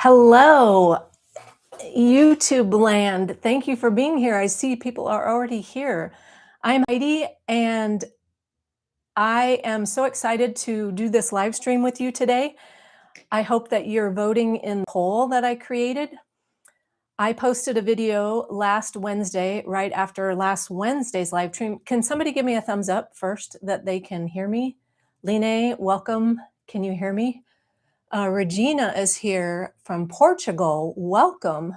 Hello, YouTube land. Thank you for being here. I see people are already here. I'm Heidi, and I am so excited to do this live stream with you today. I hope that you're voting in the poll that I created. I posted a video last Wednesday, right after last Wednesday's live stream. Can somebody give me a thumbs up first that they can hear me? Line, welcome. Can you hear me? Regina is here from Portugal. Welcome.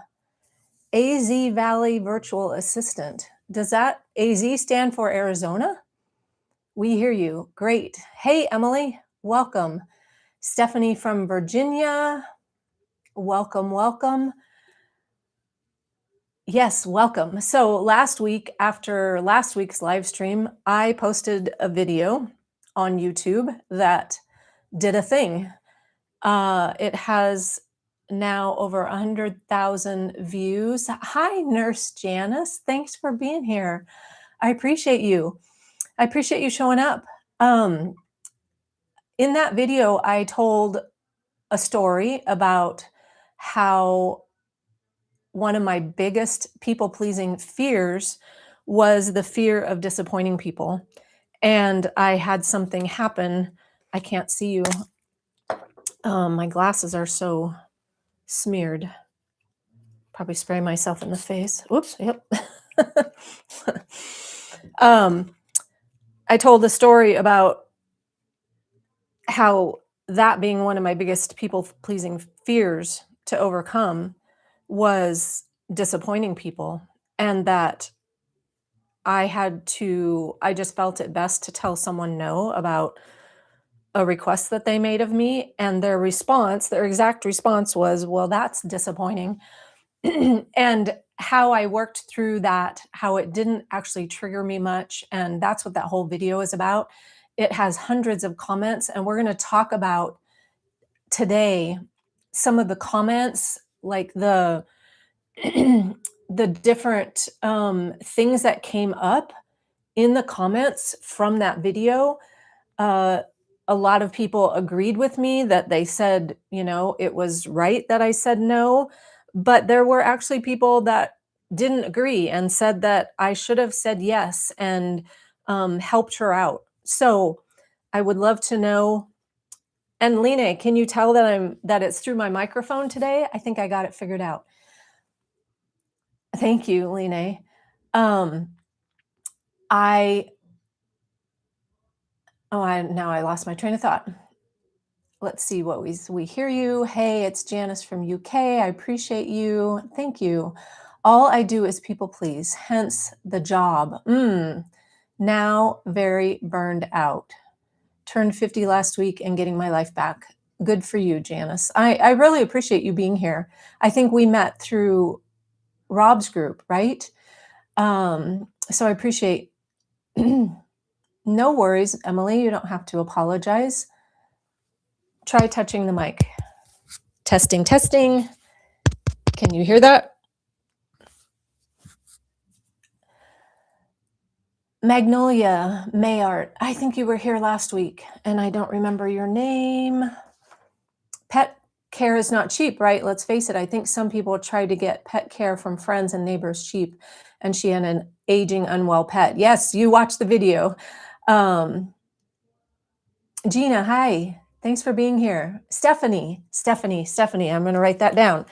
AZ Valley Virtual Assistant. Does that AZ stand for Arizona? We hear you. Great. Hey, Emily. Welcome. Stephanie from Virginia. Welcome, welcome. Yes, welcome. So last week, after last week's live stream, I posted a video on YouTube that did a thing. It has now over 100,000 views. Hi, Nurse Janice. Thanks for being here. I appreciate you. I appreciate you showing up. In that video, I told a story about how one of my biggest people-pleasing fears was the fear of disappointing people. And I had something happen. I can't see you. My glasses are so smeared. Probably spray myself in the face. Oops. Yep. I told the story about how that being one of my biggest people-pleasing fears to overcome was disappointing people, and that I just felt it best to tell someone no about a request that they made of me, and their exact response was, well, that's disappointing. And how I worked through that, how it didn't actually trigger me much. And that's what that whole video is about. It has hundreds of comments, and we're going to talk about today some of the comments, like the the different things that came up in the comments from that video. A lot of people agreed with me that they said, it was right that I said no. But there were actually people that didn't agree and said that I should have said yes and helped her out. So I would love to know. And Line, can you tell that it's through my microphone today? I think I got it figured out. Thank you, Line. Now I lost my train of thought. Let's see what we hear you. Hey, it's Janice from UK. I appreciate you. Thank you. All I do is people please, hence the job. Now very burned out. Turned 50 last week and getting my life back. Good for you, Janice. I really appreciate you being here. I think we met through Rob's group, right? So I appreciate. No worries, Emily. You don't have to apologize. Try touching the mic. Testing, testing. Can you hear that? Magnolia Mayart. I think you were here last week, and I don't remember your name. Pet care is not cheap, right? Let's face it. I think some people try to get pet care from friends and neighbors cheap, and she had an aging, unwell pet. Yes, you watched the video. Gina, hi. Thanks for being here. Stephanie. I'm going to write that down.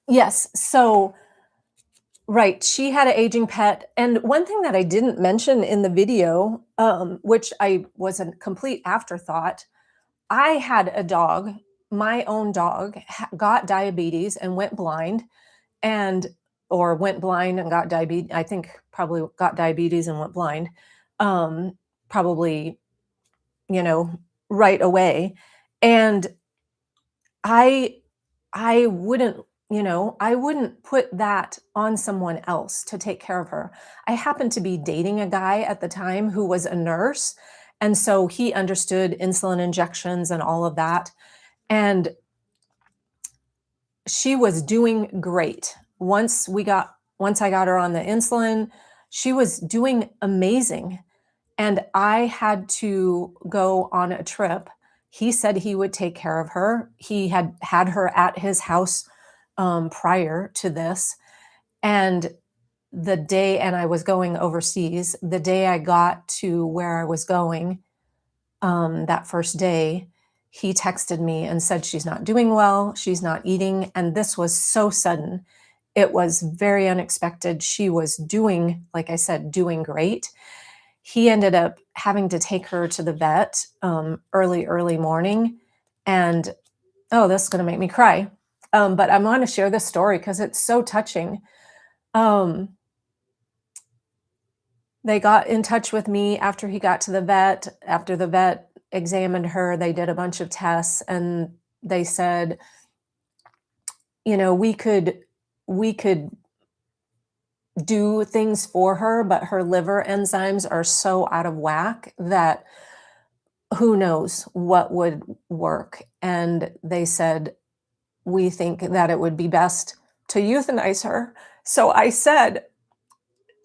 Yes. So, right. She had an aging pet. And one thing that I didn't mention in the video, which was a complete afterthought, I had a dog, my own dog, got diabetes and went blind or went blind and got diabetes. I think probably got diabetes and went blind. Probably, right away. And I wouldn't, I wouldn't put that on someone else to take care of her. I happened to be dating a guy at the time who was a nurse. And so he understood insulin injections and all of that. And she was doing great. Once I got her on the insulin, she was doing amazing. And I had to go on a trip He said he would take care of her. He had had her at his house, prior to this, and I was going overseas, the day I got to where I was going, that first day, he texted me and said, "She's not doing well, she's not eating," and this was so sudden. It was very unexpected. She was doing, like I said, doing great. He ended up having to take her to the vet, early, early morning, and oh, this is gonna make me cry. But I'm gonna share this story because it's so touching. Um, they got in touch with me after he got to the vet. After the vet examined her, they did a bunch of tests, and they said, you know, we could do things for her, but her liver enzymes are so out of whack that who knows what would work. And they said, we think that it would be best to euthanize her. So I said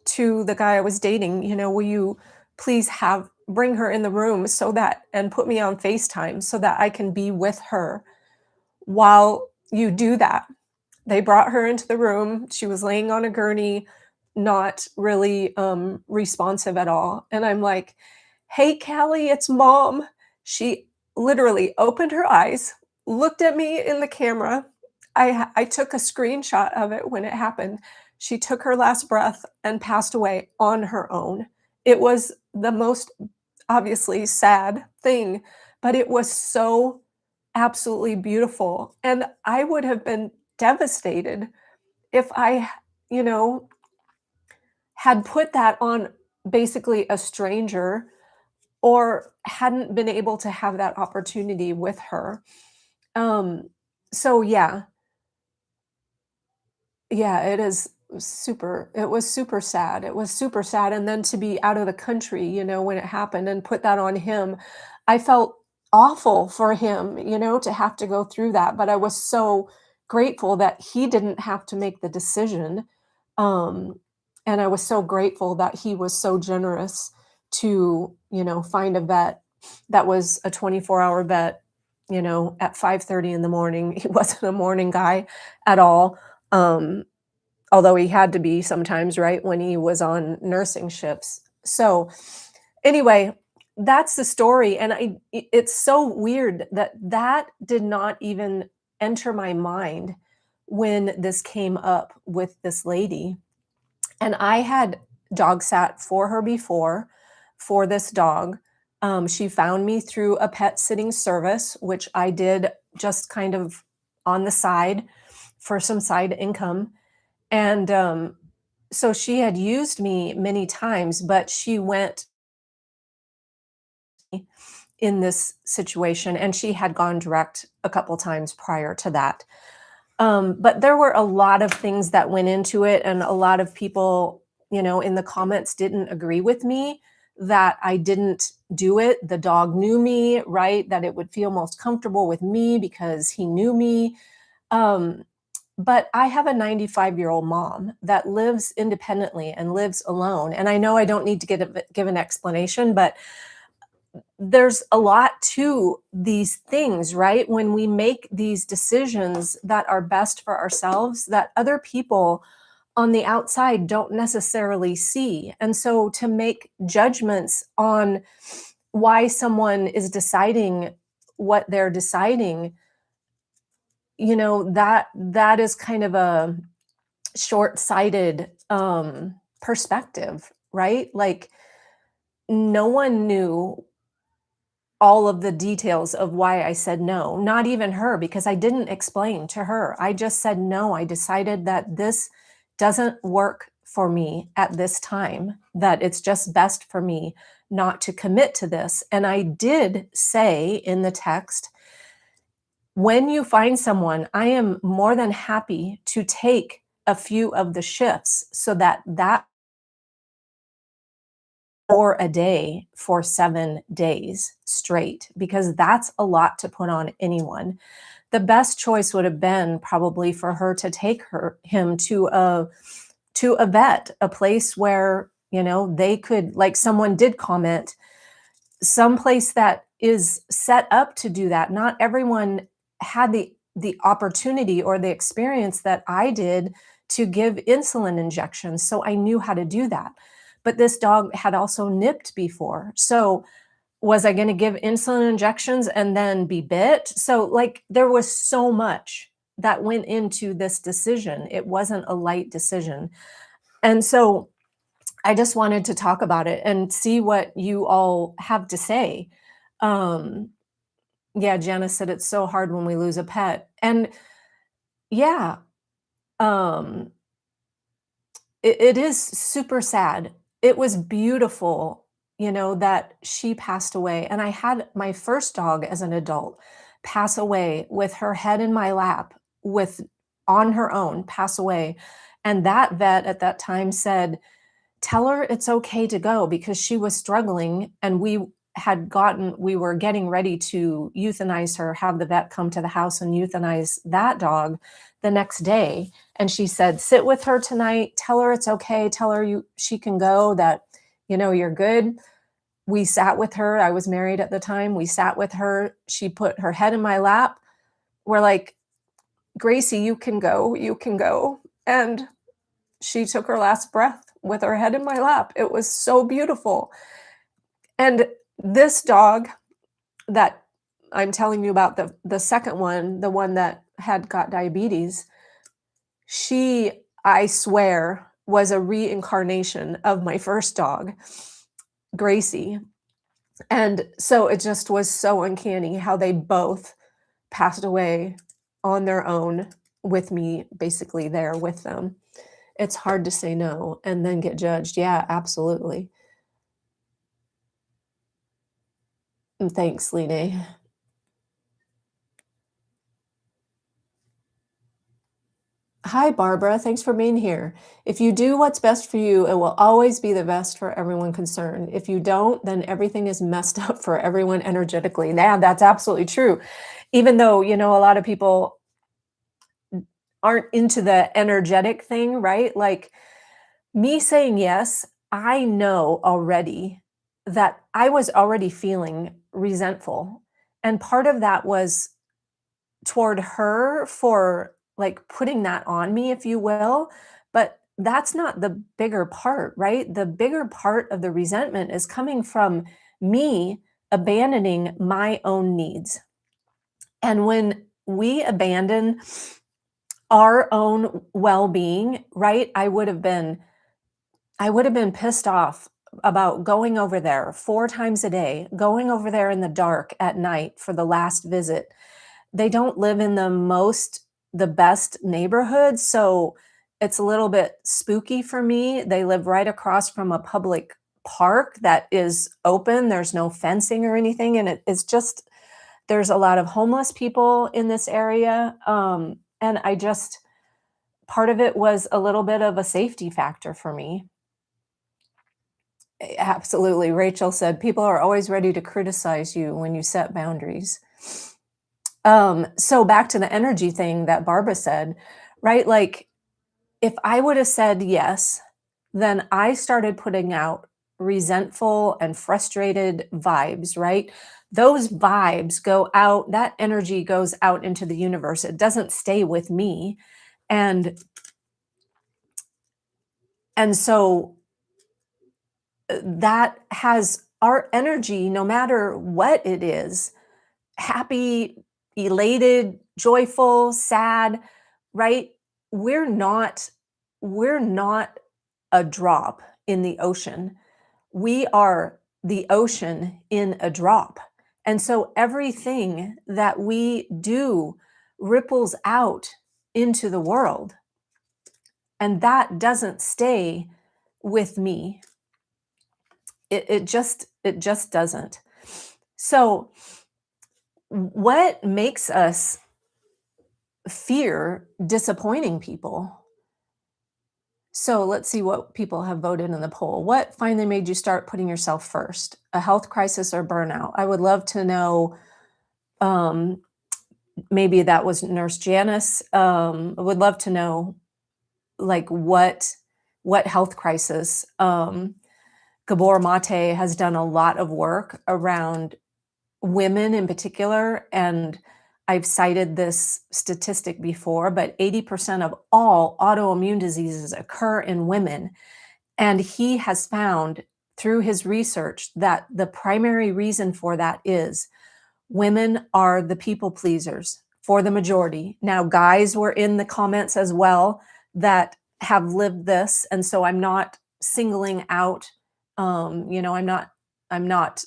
to the guy I was dating, you know, will you please have bring her in the room so that and put me on FaceTime so that I can be with her while you do that. They brought her into the room. She was laying on a gurney, not really responsive at all. And I'm like, "Hey, Callie, it's mom." She literally opened her eyes, looked at me in the camera. I took a screenshot of it when it happened. She took her last breath and passed away on her own. It was the most obviously sad thing, but it was so absolutely beautiful. And I would have been devastated if you know, had put that on basically a stranger or hadn't been able to have that opportunity with her. Um, so yeah, it was super sad. It was super sad, and then to be out of the country, you know, when it happened and put that on him, I felt awful for him, you know, to have to go through that, but I was so grateful that he didn't have to make the decision, um, and I was so grateful that he was so generous to, you know, find a vet that was a 24-hour vet, you know, at 5:30 in the morning. He wasn't a morning guy at all, um, although he had to be sometimes, right, when he was on nursing shifts. So, anyway, that's the story, and it's so weird that that did not even enter my mind when this came up with this lady, and I had dog sat for her before, for this dog. She found me through a pet sitting service, which I did just kind of on the side for some side income, and, so she had used me many times, but she went in this situation, and she had gone direct a couple times prior to that. But there were a lot of things that went into it, and a lot of people, you know, in the comments didn't agree with me that I didn't do it. The dog knew me, right? That it would feel most comfortable with me because he knew me. Um, but I have a 95-year-old mom that lives independently and lives alone. And I know I don't need to give an explanation, but there's a lot to these things, right? When we make these decisions that are best for ourselves, that other people on the outside don't necessarily see. And so to make judgments on why someone is deciding what they're deciding, you know, that is kind of a short-sighted perspective, right? Like no one knew all of the details of why I said no, not even her, because I didn't explain to her. I just said no. I decided that this doesn't work for me at this time, that it's just best for me not to commit to this. And I did say in the text, when you find someone, I am more than happy to take a few of the shifts so that or a day for 7 days straight, because that's a lot to put on anyone. The best choice would have been probably for her to take him to a vet, a place where, you know, they could, like someone did comment, some place that is set up to do that. Not everyone had the opportunity or the experience that I did to give insulin injections, so I knew how to do that. But this dog had also nipped before. So was I going to give insulin injections and then be bit? So like there was so much that went into this decision. It wasn't a light decision. And so I just wanted to talk about it and see what you all have to say. Um, yeah, Janice said it's so hard when we lose a pet. And yeah, um, it is super sad. It was beautiful, that she passed away. And I had my first dog as an adult pass away with her head in my lap, with on her own, pass away. And that vet at that time said, tell her it's okay to go, because she was struggling and we were getting ready to euthanize her, have the vet come to the house and euthanize that dog the next day. And she said, sit with her tonight, tell her it's okay, tell her she can go, that you're good. We sat with her. I was married at the time. We sat with her. She put her head in my lap. We're like, Gracie, you can go, you can go. And she took her last breath with her head in my lap. It was so beautiful. And this dog that I'm telling you about, the second one, the one that had got diabetes, she, I swear, was a reincarnation of my first dog, Gracie. And so it just was so uncanny how they both passed away on their own, with me basically there with them. It's hard to say no and then get judged. Yeah, absolutely. And thanks, Line. Hi, Barbara. Thanks for being here. If you do what's best for you, it will always be the best for everyone concerned. If you don't, then everything is messed up for everyone energetically. Yeah, that's absolutely true. Even though, a lot of people aren't into the energetic thing, right? Like me saying yes, I know already that I was already feeling resentful. And part of that was toward her for like putting that on me, if you will. But that's not the bigger part, right? The bigger part of the resentment is coming from me abandoning my own needs. And when we abandon our own well-being, right? I would have been pissed off about going over there 4 times a day, going over there in the dark at night for the last visit. They don't live in the best neighborhood, so it's a little bit spooky for me. They live right across from a public park that is open. There's no fencing or anything, and it's just there's a lot of homeless people in this area, and I just part of it was a little bit of a safety factor for me. Absolutely. Rachel said, people are always ready to criticize you when you set boundaries. So back to the energy thing that Barbara said, right? Like if I would have said yes, then I started putting out resentful and frustrated vibes, right? Those vibes go out, that energy goes out into the universe. It doesn't stay with me. And so that has our energy, no matter what it is, happy, elated, joyful, sad, right? We're not we're not a drop in the ocean. We are the ocean in a drop. And so everything that we do ripples out into the world. And that doesn't stay with me. It just doesn't. So what makes us fear disappointing people? So let's see what people have voted in the poll. What finally made you start putting yourself first? A health crisis or burnout? I would love to know. Um, Maybe that was Nurse Janice. I would love to know, like, what health crisis. Gabor Mate has done a lot of work around women in particular, and I've cited this statistic before, but 80% of all autoimmune diseases occur in women. And he has found through his research that the primary reason for that is women are the people pleasers for the majority. Now, guys were in the comments as well that have lived this, and so I'm not singling out, I'm not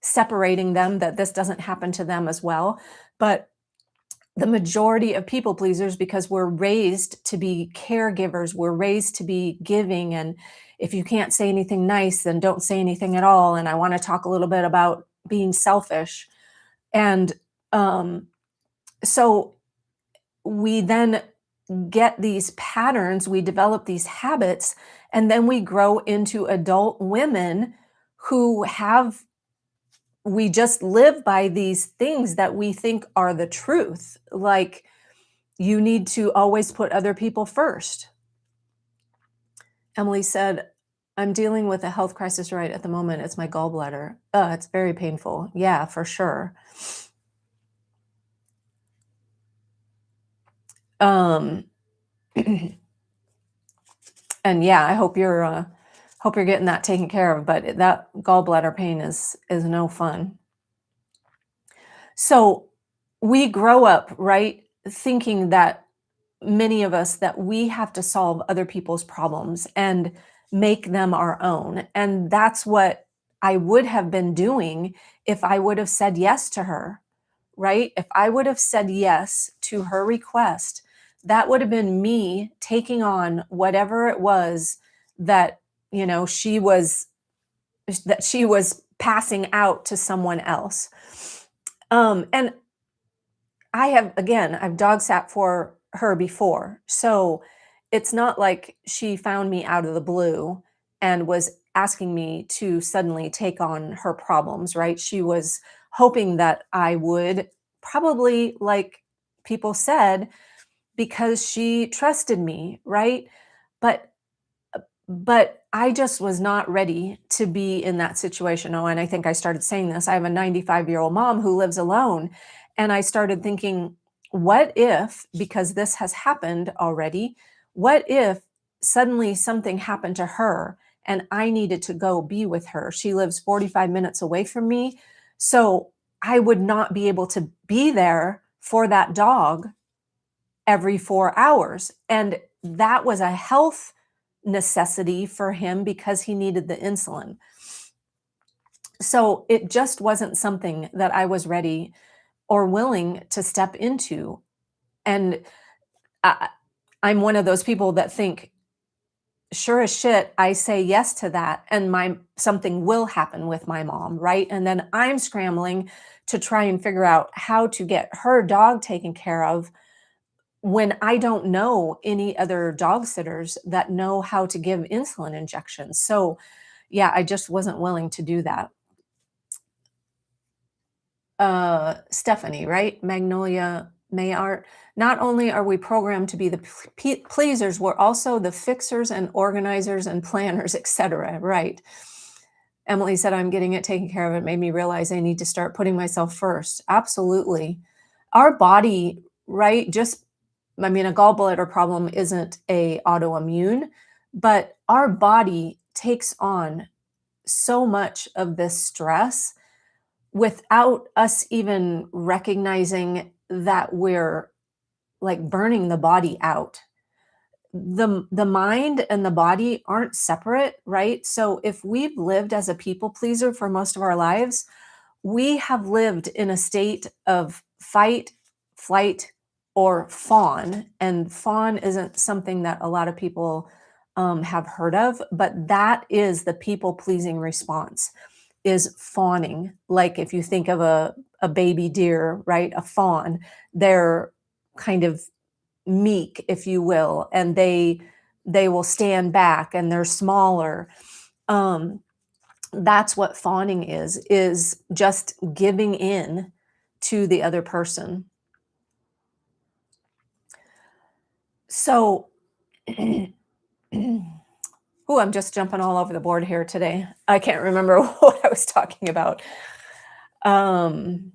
separating them, that this doesn't happen to them as well. But the majority of people pleasers, because we're raised to be caregivers, we're raised to be giving, and if you can't say anything nice, then don't say anything at all. And I want to talk a little bit about being selfish. And um, so we then get these patterns, we develop these habits, and then we grow into adult women who have we just live by these things that we think are the truth. Like, you need to always put other people first. Emily said, I'm dealing with a health crisis right at the moment. It's my gallbladder. It's very painful. Yeah, for sure. Um, and yeah, I hope you're getting that taken care of. But that gallbladder pain is no fun. So we grow up, right, thinking that many of us that we have to solve other people's problems and make them our own. And that's what I would have been doing if I would have said yes to her, right? If I would have said yes to her request, that would have been me taking on whatever it was that, she was passing out to someone else. And I've dog sat for her before. So it's not like she found me out of the blue and was asking me to suddenly take on her problems, right? She was hoping that I would, probably, like people said, because she trusted me, right? But but I just was not ready to be in that situation. Oh, and I think I started saying this. I have a 95-year-old mom who lives alone. And I started thinking, what if, because this has happened already, what if suddenly something happened to her and I needed to go be with her? She lives 45 minutes away from me. So I would not be able to be there for that dog every 4 hours. And that was a health necessity for him because he needed the insulin. So it just wasn't something that I was ready or willing to step into. And I, I'm one of those people that think, sure as shit, I say yes to that, and my something will happen with my mom, right? And then I'm scrambling to try and figure out how to get her dog taken care of when I don't know any other dog sitters that know how to give insulin injections. So, yeah, I just wasn't willing to do that. Stephanie, right? Magnolia Mayart. Not only are we programmed to be the pleasers, we're also the fixers and organizers and planners, etc. Right? Emily said, I'm getting it taken care of. It made me realize I need to start putting myself first. Absolutely. Our body, right? I mean, a gallbladder problem isn't a autoimmune, but our body takes on so much of this stress without us even recognizing that we're like burning the body out. The mind and the body aren't separate, right? So if we've lived as a people pleaser for most of our lives, we have lived in a state of fight, flight, or fawn. And fawn isn't something that a lot of people have heard of, but that is the people pleasing response, is fawning. Like if you think of a baby deer, right? A fawn, they're kind of meek, if you will, and they will stand back and they're smaller. Um, that's what fawning is just giving in to the other person. So, I'm just jumping all over the board here today. I can't remember what I was talking about. Um,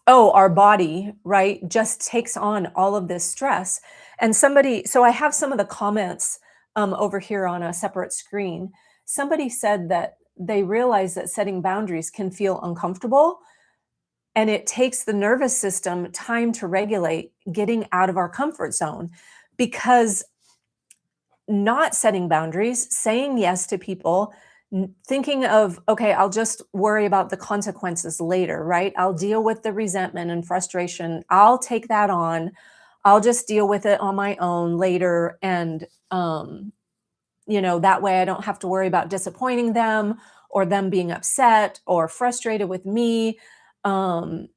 oh, our body, right, just takes on all of this stress. And so I have some of the comments over here on a separate screen. Somebody said that they realize that setting boundaries can feel uncomfortable and it takes the nervous system time to regulate getting out of our comfort zone because not setting boundaries, saying yes to people, thinking of, okay, I'll just worry about the consequences later, right? I'll deal with the resentment and frustration. I'll take that on. I'll just deal with it on my own later. And, that way I don't have to worry about disappointing them or them being upset or frustrated with me. Um,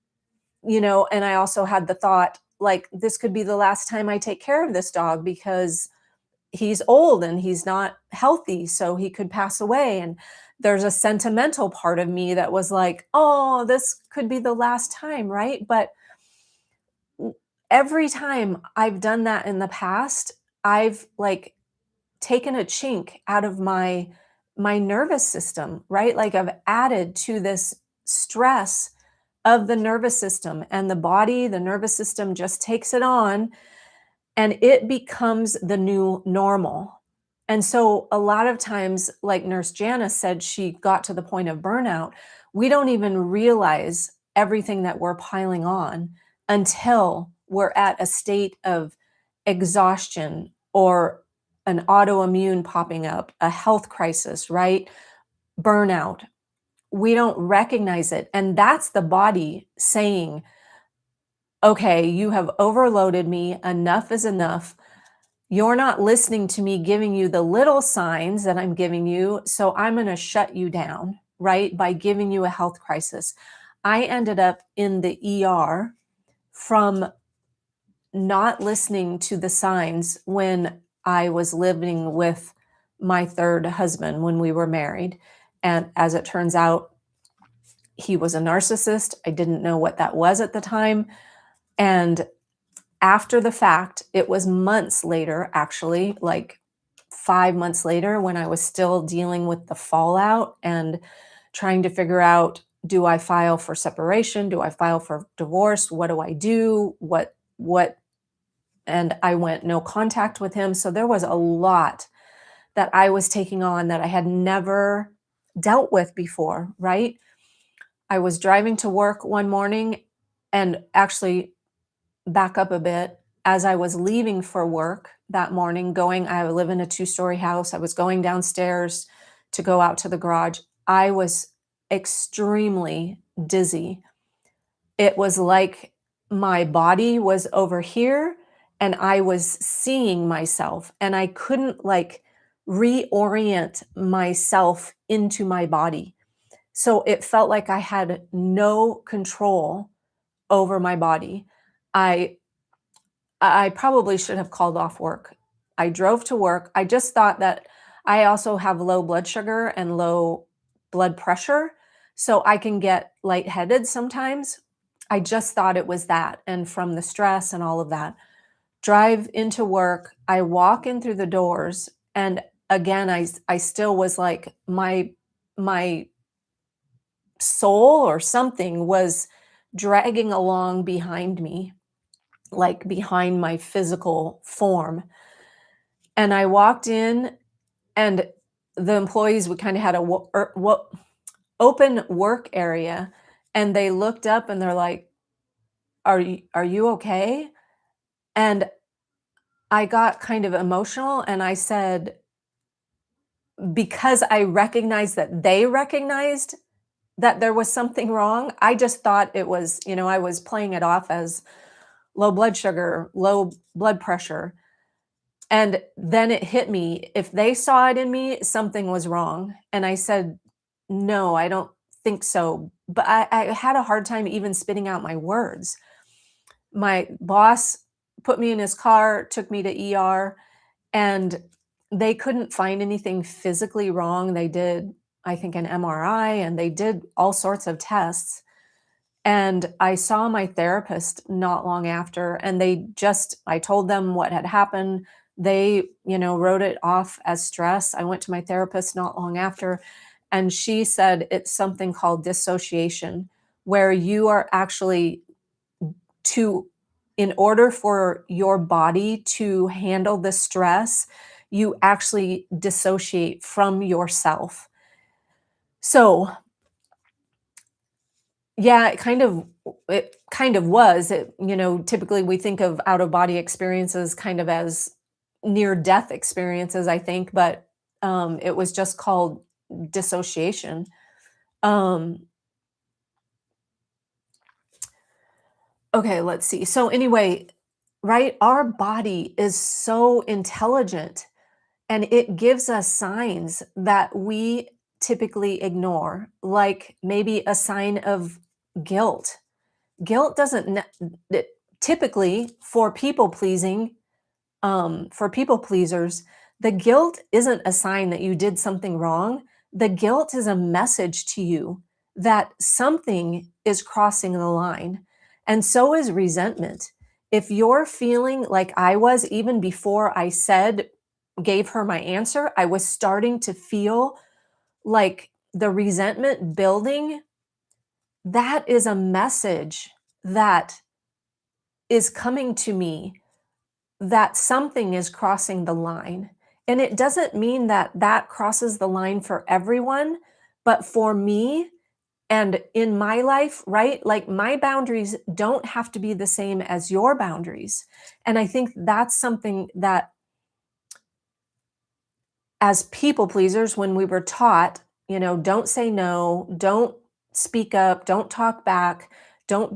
and I also had the thought, like, this could be the last time I take care of this dog because he's old and he's not healthy, so he could pass away. And there's a sentimental part of me that was like, oh, this could be the last time, right? But every time I've done that in the past, I've like taken a chink out of my nervous system, right? Like I've added to this stress of the nervous system, and the nervous system just takes it on and it becomes the new normal. And so a lot of times, like Nurse Janice said, she got to the point of burnout. We don't even realize everything that we're piling on until we're at a state of exhaustion or an autoimmune popping up, a health crisis, right? Burnout. We don't recognize it. And that's the body saying, okay, you have overloaded me. Enough is enough. You're not listening to me giving you the little signs that I'm giving you. So I'm going to shut you down, right? By giving you a health crisis. I ended up in the ER from not listening to the signs when I was living with my third husband when we were married. And as it turns out, he was a narcissist. I didn't know what that was at the time. And after the fact, it was months later, actually, like 5 months later, when I was still dealing with the fallout and trying to figure out, do I file for separation? Do I file for divorce? What do I do? What and I went no contact with him. So there was a lot that I was taking on that I had never dealt with before, right? I was driving to work one morning, and actually back up a bit, as I was leaving for work that morning, I live in a 2-story house. I was going downstairs to go out to the garage. I was extremely dizzy. It was like my body was over here and I was seeing myself, and I couldn't like reorient myself into my body. So it felt like I had no control over my body. I I probably should have called off work. I drove to work. I just thought that I also have low blood sugar and low blood pressure, so I can get lightheaded sometimes. I just thought it was that, and from the stress and all of that. Drive into work, I walk in through the doors, and again, I still was like, my soul or something was dragging along behind me, like behind my physical form. And I walked in, and the employees, we kind of had a open work area, and they looked up and they're like, are you okay?" And I got kind of emotional and I said, because I recognized that they recognized that there was something wrong, I just thought it was, I was playing it off as low blood sugar, low blood pressure. And then it hit me. If they saw it in me, something was wrong. And I said, no, I don't think so. But I had a hard time even spitting out my words. My boss put me in his car, took me to ER, and they couldn't find anything physically wrong. They did, I think, an MRI, and they did all sorts of tests. And I saw my therapist not long after, and I told them what had happened. They, wrote it off as stress. I went to my therapist not long after, and she said it's something called dissociation, where you are actually to in order for your body to handle the stress, you actually dissociate from yourself. So, yeah, it kind of was. Typically we think of out of body experiences kind of as near death experiences, I think, but it was just called dissociation. Um, okay, let's see. So anyway, right, our body is so intelligent and it gives us signs that we typically ignore, like maybe a sign of guilt. Guilt doesn't typically for people pleasers, the guilt isn't a sign that you did something wrong. The guilt is a message to you that something is crossing the line. And so is resentment. If you're feeling like I was, even before I gave her my answer, I was starting to feel like the resentment building. That is a message that is coming to me that something is crossing the line. And it doesn't mean that that crosses the line for everyone, but for me and in my life, right? Like my boundaries don't have to be the same as your boundaries. And I think that's something that as people pleasers, when we were taught, don't say no, don't speak up, don't talk back, don't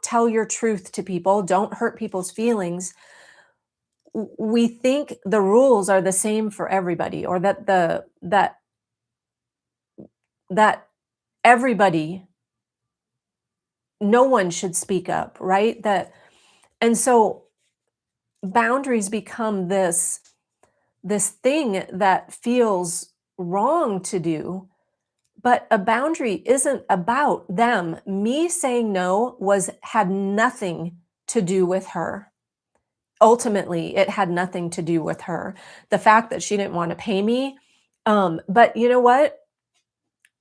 tell your truth to people, don't hurt people's feelings. We think the rules are the same for everybody, or that everybody, no one should speak up, right? And so boundaries become this thing that feels wrong to do. But a boundary isn't about them. Me saying no had nothing to do with her. Ultimately, it had nothing to do with her. The fact that she didn't want to pay me. But you know what?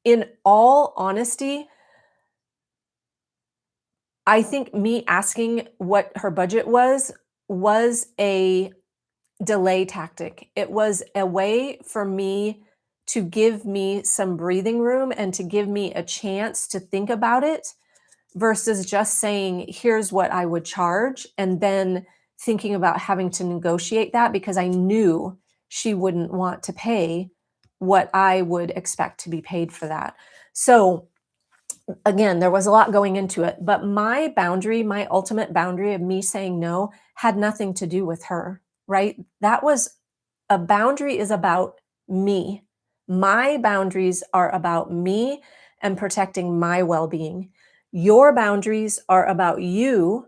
In all honesty, I think me asking what her budget was a delay tactic. It was a way for me to give me some breathing room and to give me a chance to think about it versus just saying, here's what I would charge, and then thinking about having to negotiate that because I knew she wouldn't want to pay what I would expect to be paid for that. So again, there was a lot going into it, but my ultimate boundary of me saying no had nothing to do with her, right? That was a boundary is about me. My boundaries are about me and protecting my well being. Your boundaries are about you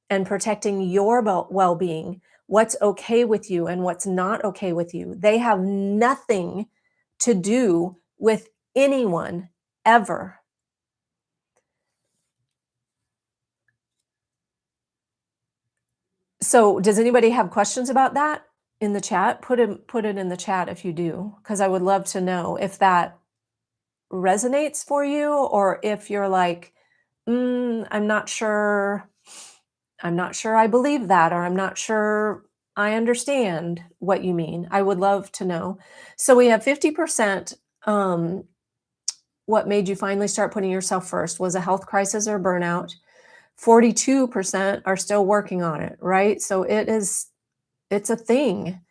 and protecting your well being, what's okay with you and what's not okay with you. They have nothing to do with anyone ever. So, does anybody have questions about that in the chat? Put it in the chat if you do, because I would love to know if that resonates for you or if you're like, I'm not sure. I'm not sure I believe that, or I'm not sure I understand what you mean. I would love to know. So we have 50%. What made you finally start putting yourself first? Was a health crisis or burnout? 42% are still working on it, right? So it's a thing.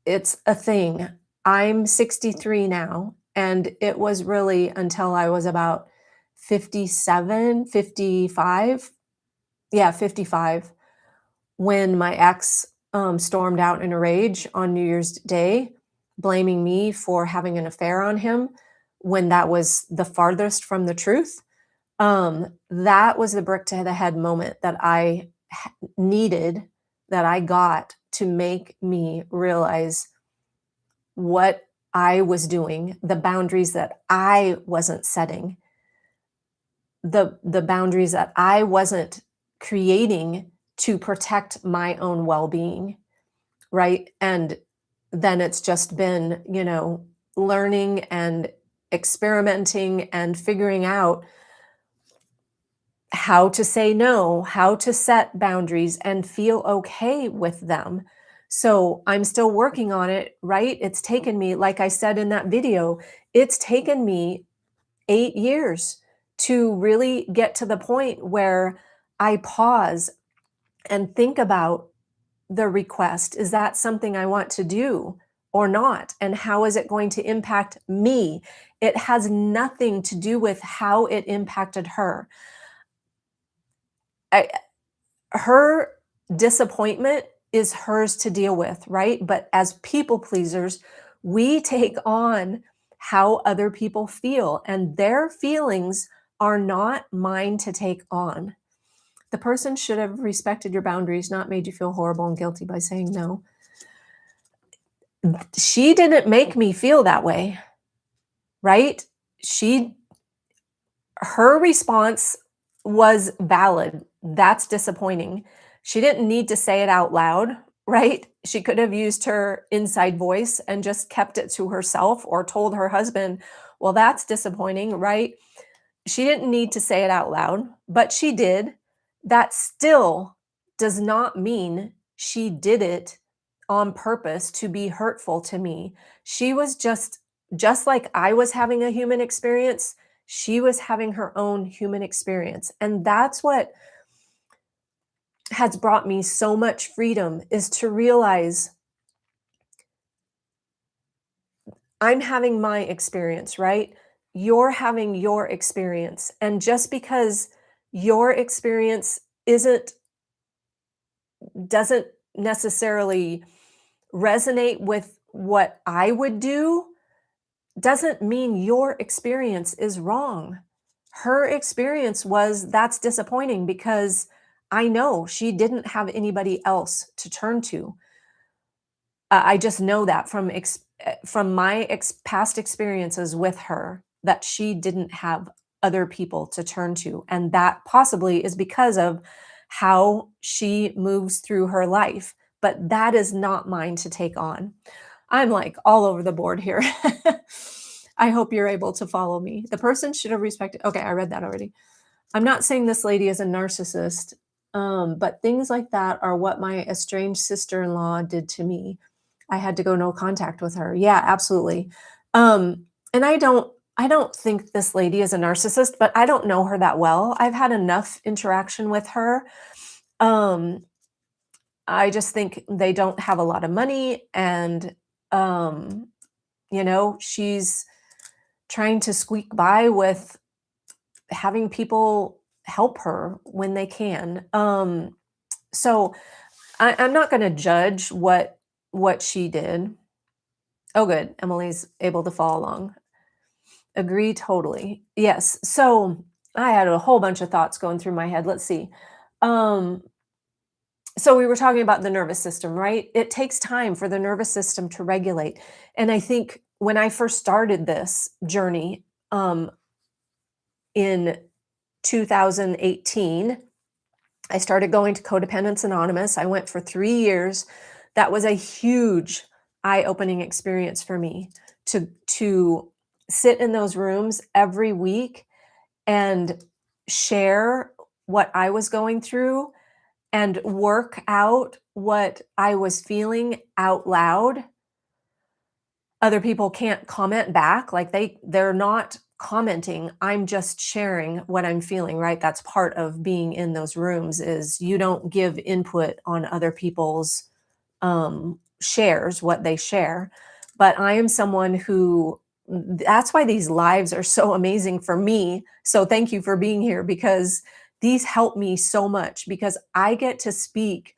It's a thing. I'm 63 now, and it was really until I was about 57, 55. Yeah, 55, when my ex stormed out in a rage on New Year's Day, blaming me for having an affair on him when that was the farthest from the truth. That was the brick to the head moment that I needed, that I got to make me realize what I was doing, the boundaries that I wasn't setting, the boundaries that I wasn't creating to protect my own well-being, right? And then it's just been, learning and experimenting and figuring out how to say no, how to set boundaries and feel okay with them. So I'm still working on it, right? It's taken me, like I said in that video, it's taken me 8 years to really get to the point where I pause and think about the request. Is that something I want to do or not? And how is it going to impact me? It has nothing to do with how it impacted her. I, her disappointment is hers to deal with, right? But as people pleasers, we take on how other people feel, and their feelings are not mine to take on. The person should have respected your boundaries, not made you feel horrible and guilty by saying no. She didn't make me feel that way, right? She Her response was valid. That's disappointing. She didn't need to say it out loud, right? She could have used her inside voice and just kept it to herself or told her husband, well, that's disappointing, right? She didn't need to say it out loud, but she did. That still does not mean she did it on purpose to be hurtful to me. She was just like I was having a human experience, she was having her own human experience. And that's what has brought me so much freedom, is to realize I'm having my experience, right? You're having your experience. And just because your experience isn't doesn't necessarily resonate with what I would do, doesn't mean your experience is wrong. Her experience was, that's disappointing because I know she didn't have anybody else to turn to. I just know that from my past experiences with her, that she didn't have other people to turn to, and that possibly is because of how she moves through her life, but that is not mine to take on. I'm like all over the board here. I hope you're able to follow me. The person should have respected. Okay, I read that already. I'm not saying this lady is a narcissist, but things like that are what my estranged sister-in-law did to me. I had to go no contact with her. Yeah, absolutely. And I don't think this lady is a narcissist, but I don't know her that well. I've had enough interaction with her. Um, I just think they don't have a lot of money, and um, she's trying to squeak by with having people help her when they can. So I'm not going to judge what she did. Oh, good. Emily's able to follow along. Agree totally. Yes. So I had a whole bunch of thoughts going through my head. Let's see. Um, so we were talking about the nervous system, right? It takes time for the nervous system to regulate. And I think when I first started this journey in 2018, I started going to Codependence Anonymous. I went for 3 years. That was a huge eye-opening experience for me to sit in those rooms every week and share what I was going through and work out what I was feeling out loud. Other people can't comment back, like they're not commenting. I'm just sharing what I'm feeling, right? That's part of being in those rooms, is you don't give input on other people's shares, what they share. But I am someone who, that's why these lives are so amazing for me. So thank you for being here, because these help me so much, because I get to speak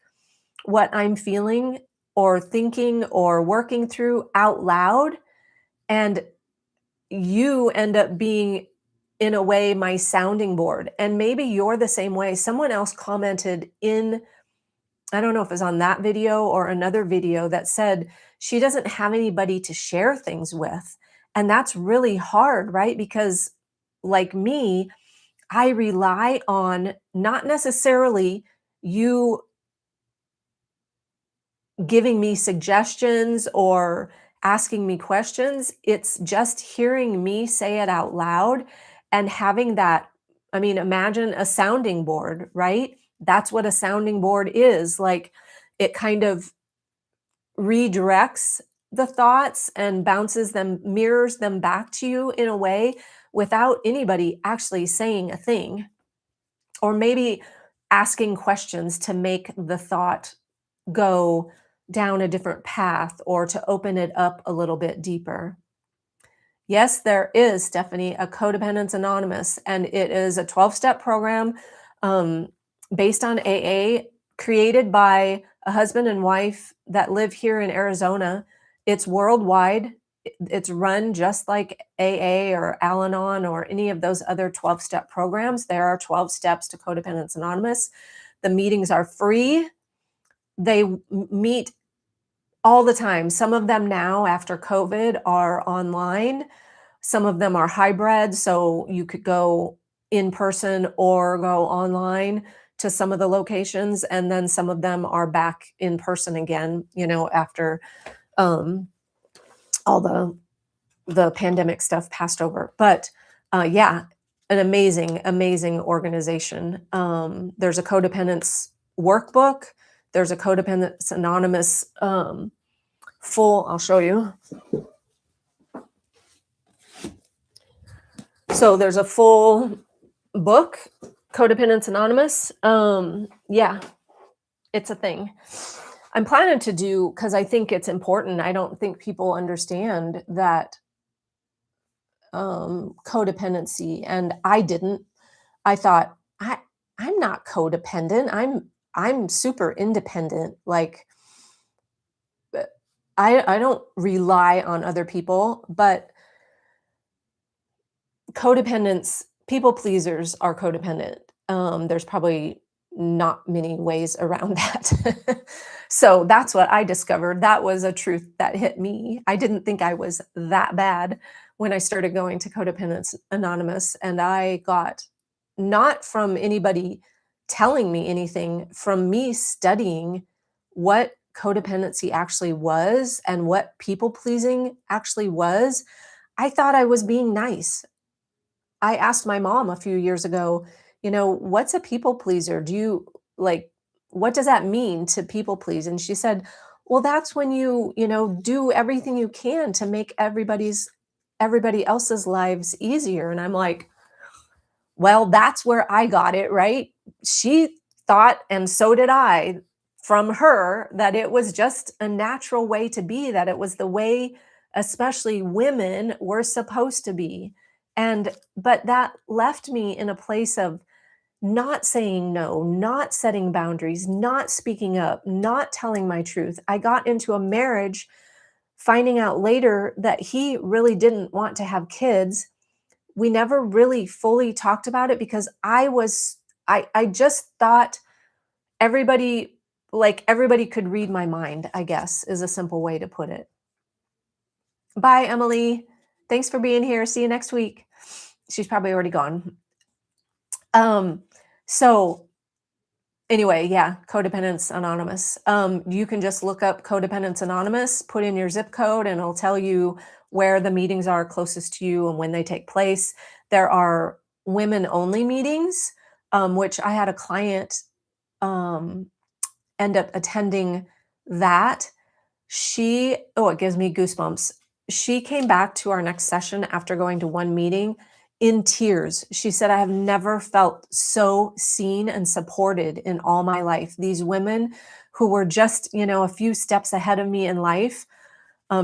what I'm feeling or thinking or working through out loud. And you end up being, in a way, my sounding board. And maybe you're the same way. Someone else commented in, I don't know if it was on that video or another video, that said she doesn't have anybody to share things with. And that's really hard, right? Because like me, I rely on not necessarily you giving me suggestions or asking me questions. It's just hearing me say it out loud and having that. I mean, imagine a sounding board, right? That's what a sounding board is. Like, it kind of redirects the thoughts and bounces them, mirrors them back to you in a way without anybody actually saying a thing, or maybe asking questions to make the thought go down a different path or to open it up a little bit deeper. Yes, there is, Stephanie, a Codependence Anonymous, and it is a 12-step program, um, based on AA, created by a husband and wife that live here in Arizona. It's worldwide. It's run just like AA or Al Anon or any of those other 12-step programs. There are 12 steps to Codependence Anonymous. The meetings are free. They meet all the time. Some of them now, after COVID, are online. Some of them are hybrid, so you could go in person or go online to some of the locations, and then some of them are back in person again, after um, all the pandemic stuff passed over. But yeah, an amazing, amazing organization. There's a codependence workbook. There's a Codependence Anonymous full. I'll show you. So there's a full book, Codependence Anonymous. Yeah, it's a thing. I'm planning to do, because I think it's important. I don't think people understand that codependency, and I didn't. I thought I'm not codependent. I'm super independent. Like, I don't rely on other people, but codependence, people pleasers are codependent. There's probably not many ways around that. So that's what I discovered. That was a truth that hit me. I didn't think I was that bad when I started going to Codependence Anonymous. And I got, not from anybody telling me anything, from me studying what codependency actually was and what people pleasing actually was. I thought I was being nice. I asked my mom a few years ago, what's a people pleaser? Like, what does that mean to people please? And she said, well, that's when do everything you can to make everybody else's lives easier. And I'm like, well, that's where I got it, right? She thought, and so did I, from her, that it was just a natural way to be, that it was the way, especially women, were supposed to be. But that left me in a place of not saying no, not setting boundaries, not speaking up, not telling my truth. I got into a marriage finding out later that he really didn't want to have kids. We never really fully talked about it because I just thought everybody everybody could read my mind, I guess, is a simple way to put it. Bye, Emily. Thanks for being here. See you next week. She's probably already gone. So anyway, yeah, Codependence Anonymous. You can just look up Codependence Anonymous, put in your zip code, and it'll tell you where the meetings are closest to you and when they take place. There are women-only meetings, which I had a client um, end up attending that. It gives me goosebumps. She came back to our next session after going to one meeting in tears. She said, I have never felt so seen and supported in all my life. These women who were just, a few steps ahead of me in life.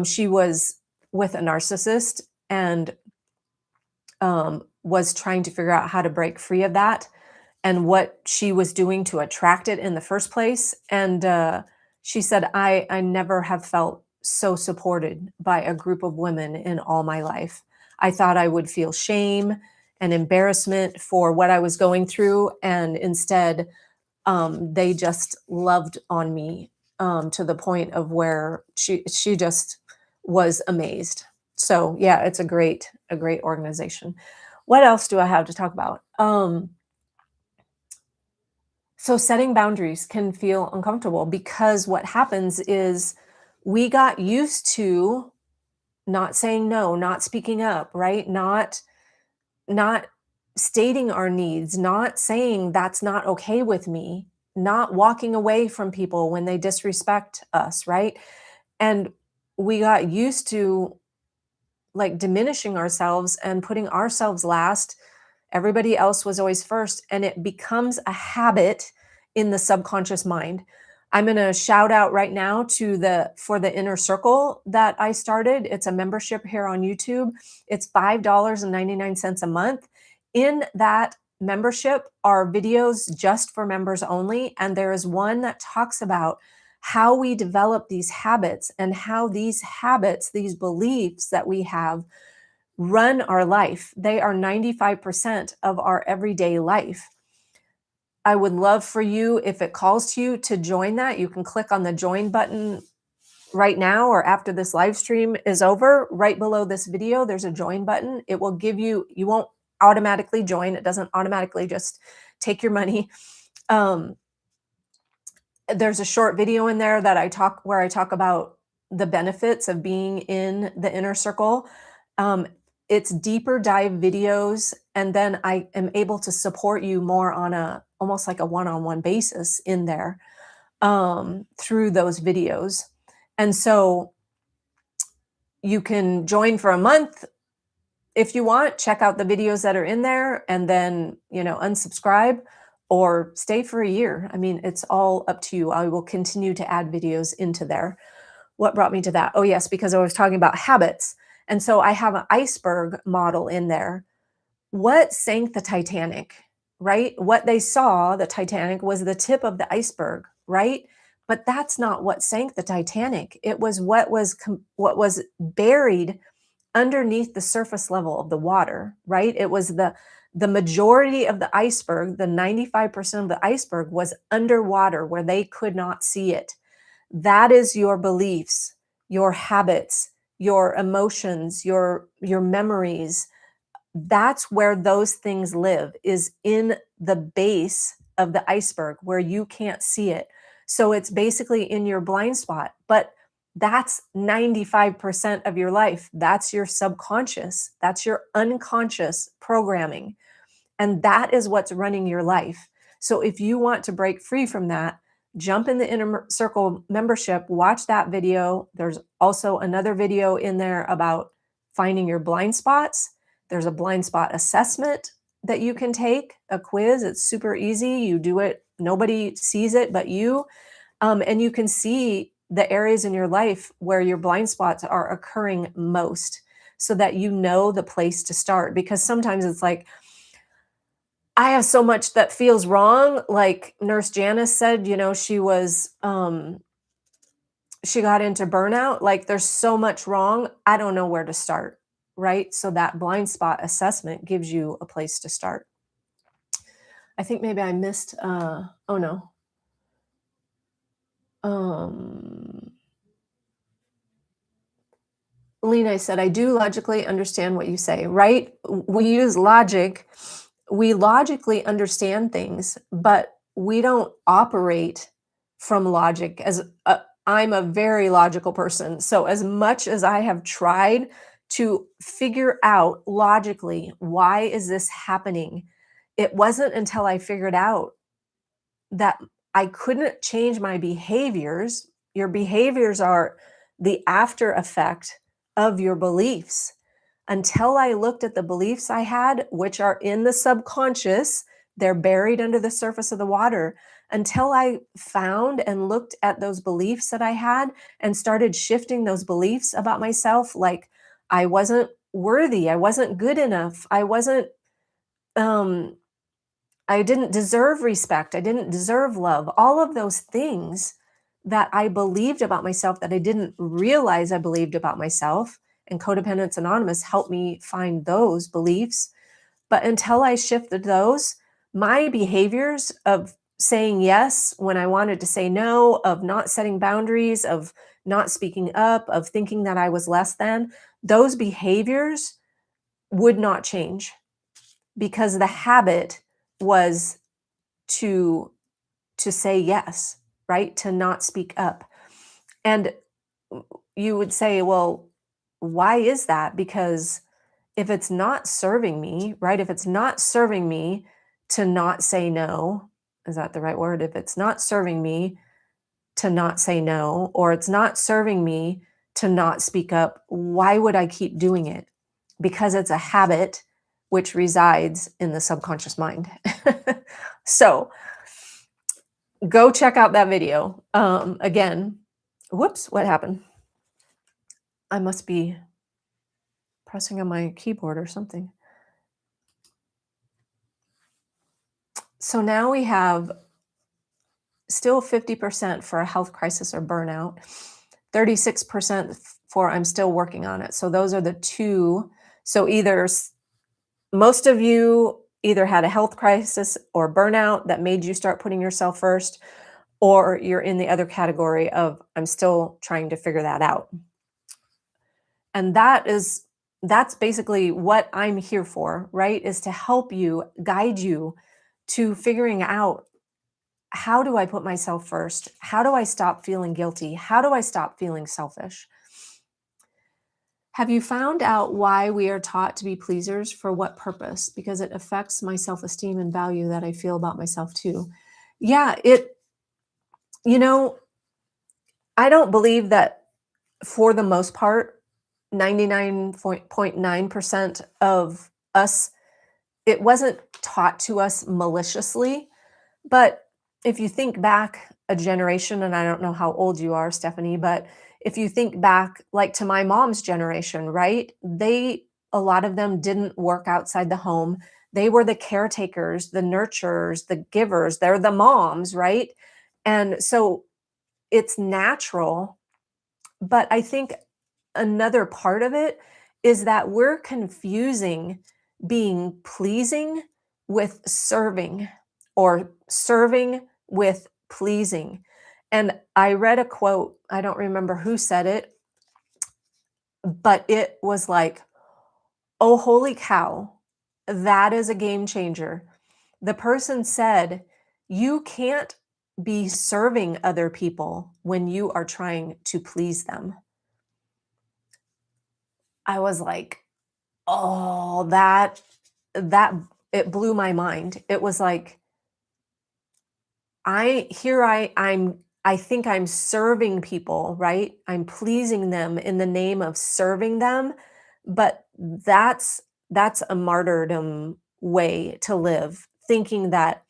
She was with a narcissist and was trying to figure out how to break free of that and what she was doing to attract it in the first place. And she said, I never have felt so supported by a group of women in all my life. I thought I would feel shame and embarrassment for what I was going through. And instead, they just loved on me to the point of where she just was amazed. So yeah, it's a great organization. What else do I have to talk about? So setting boundaries can feel uncomfortable because what happens is we got used to not saying no, not speaking up, right? Not stating our needs, not saying that's not okay with me, not walking away from people when they disrespect us, right? And we got used to like diminishing ourselves and putting ourselves last. Everybody else was always first, and it becomes a habit in the subconscious mind. I'm going to shout out right now to the for the inner circle that I started. It's a membership here on YouTube. It's $5.99 a month. In that membership are videos just for members only, and there is one that talks about how we develop these habits and how these habits, these beliefs that we have run our life. They are 95% of our everyday life. I would love for you, if it calls to you, to join that. You can click on the join button right now or after this live stream is over. Right below this video, there's a join button. It will give you, you won't automatically join. It doesn't automatically just take your money. Um, there's a short video in there that where I talk about the benefits of being in the inner circle. Um, it's deeper dive videos, and then I am able to support you more on a almost like a one-on-one basis in there through those videos. And so you can join for a month if you want, check out the videos that are in there and then, unsubscribe or stay for a year. I mean, it's all up to you. I will continue to add videos into there. What brought me to that? Oh, yes, because I was talking about habits. And so I have an iceberg model in there. What sank the Titanic, right? What they saw, the Titanic, was the tip of the iceberg, right? But that's not what sank the Titanic. It was what was buried underneath the surface level of the water, right? It was the majority of the iceberg, the 95% of the iceberg was underwater where they could not see it. That is your beliefs, your habits, your emotions, your memories. That's where those things live, is in the base of the iceberg where you can't see it. So it's basically in your blind spot, but that's 95% of your life. That's your subconscious. That's your unconscious programming. And that is what's running your life. So if you want to break free from that, jump in the inner circle membership, watch that video. There's also another video in there about finding your blind spots. There's a blind spot assessment that you can take, a quiz. It's super easy. You do it, nobody sees it but you. And you can see the areas in your life where your blind spots are occurring most so that you know the place to start. Because sometimes it's like, I have so much that feels wrong. Like Nurse Janice said, she got into burnout. Like there's so much wrong. I don't know where to start. Right. So that blind spot assessment gives you a place to start. I think maybe I missed, oh no. Lena said, I do logically understand what you say, right? We use logic. We logically understand things, but we don't operate from logic. I'm a very logical person. So as much as I have tried to figure out logically, why is this happening? It wasn't until I figured out that I couldn't change my behaviors. Your behaviors are the after effect of your beliefs. Until I looked at the beliefs I had, which are in the subconscious, they're buried under the surface of the water. Until I found and looked at those beliefs that I had and started shifting those beliefs about myself, like I wasn't worthy, I wasn't good enough, um, I didn't deserve respect. I didn't deserve love. All of those things that I believed about myself that I didn't realize I believed about myself. And Codependence Anonymous helped me find those beliefs. But until I shifted those, my behaviors of saying yes when I wanted to say no, of not setting boundaries, of not speaking up, of thinking that I was less than, those behaviors would not change because the habit was to say yes, right? To not speak up. And you would say, well, why is that? Because if it's not serving me, right? If it's not serving me to not say no, is that the right word? If it's not serving me to not say no, or it's not serving me to not speak up, why would I keep doing it? Because it's a habit which resides in the subconscious mind. So go check out that video. Again, whoops, what happened? I must be pressing on my keyboard or something. So now we have still 50% for a health crisis or burnout, 36% for I'm still working on it. So those are the two. So either most of you either had a health crisis or burnout that made you start putting yourself first, or you're in the other category of I'm still trying to figure that out. And that's basically what I'm here for, right? Is to help you, guide you to figuring out, how do I put myself first? How do I stop feeling guilty? How do I stop feeling selfish? Have you found out why we are taught to be pleasers? For what purpose? Because it affects my self-esteem and value that I feel about myself too. Yeah, you know, I don't believe that for the most part, 99.9% of us, it wasn't taught to us maliciously. But if you think back a generation, and I don't know how old you are, Stephanie, but if you think back like to my mom's generation, right? A lot of them didn't work outside the home. They were the caretakers, the nurturers, the givers. They're the moms, right? And so it's natural. But I think another part of it is that we're confusing being pleasing with serving, or serving with pleasing. And I read a quote, I don't remember who said it, but it was like, oh, holy cow, that is a game changer. The person said, you can't be serving other people when you are trying to please them. I was like, oh, that it blew my mind. It was like, I think I'm serving people, right? I'm pleasing them in the name of serving them, but that's a martyrdom way to live, thinking that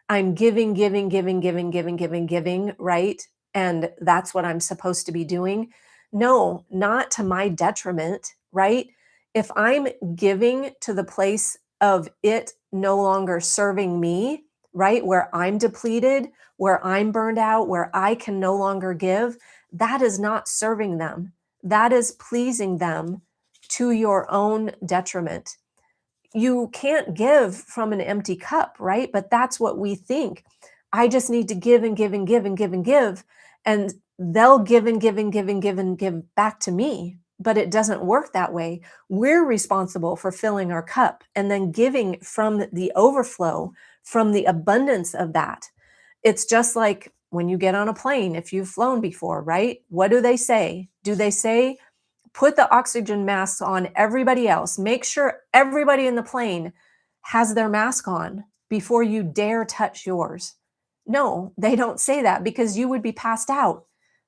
I'm giving, giving, giving, giving, giving, giving, giving, right? And that's what I'm supposed to be doing. No, not to my detriment, right? If I'm giving to the place of it no longer serving me, right? Where I'm depleted, where I'm burned out, where I can no longer give, that is not serving them. That is pleasing them to your own detriment. You can't give from an empty cup, right? But that's what we think. I just need to give and give and give and give and give, and they'll give and give and give and give and give back to me. But it doesn't work that way. We're responsible for filling our cup and then giving from the overflow, from the abundance of that. It's just like when you get on a plane, if you've flown before, right? What do they say? Do they say, put the oxygen masks on everybody else? Make sure everybody in the plane has their mask on before you dare touch yours. No, they don't say that, because you would be passed out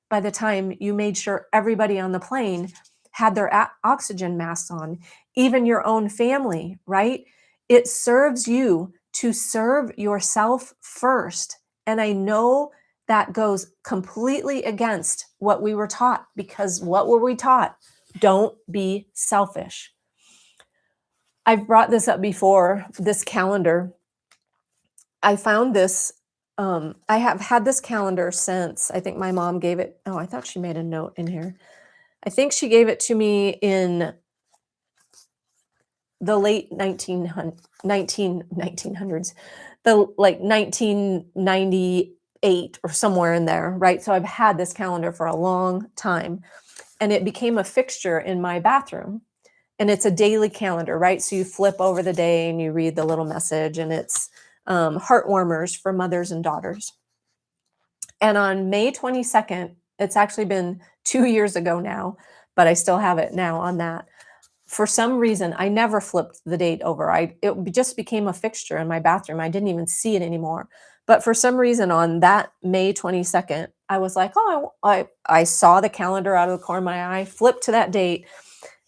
by the time you made sure everybody on the plane had their oxygen masks on, even your own family, right? It serves you to serve yourself first. And I know that goes completely against what we were taught, because what were we taught? Don't be selfish. I've brought this up before, this calendar. I found this, I have had this calendar since, I think my mom gave it. Oh, I thought she made a note in here. I think she gave it to me in the late 1900s, the like 1998 or somewhere in there, right? So I've had this calendar for a long time, and it became a fixture in my bathroom. And it's a daily calendar, right? So you flip over the day and you read the little message, and it's heartwarmers for mothers and daughters. And on May 22nd, it's actually been 2 years ago now, but I still have it now on that. For some reason, I never flipped the date over. Just became a fixture in my bathroom. I didn't even see it anymore. But for some reason on that May 22nd, I was like, "Oh, I saw the calendar out of the corner of my eye, flipped to that date,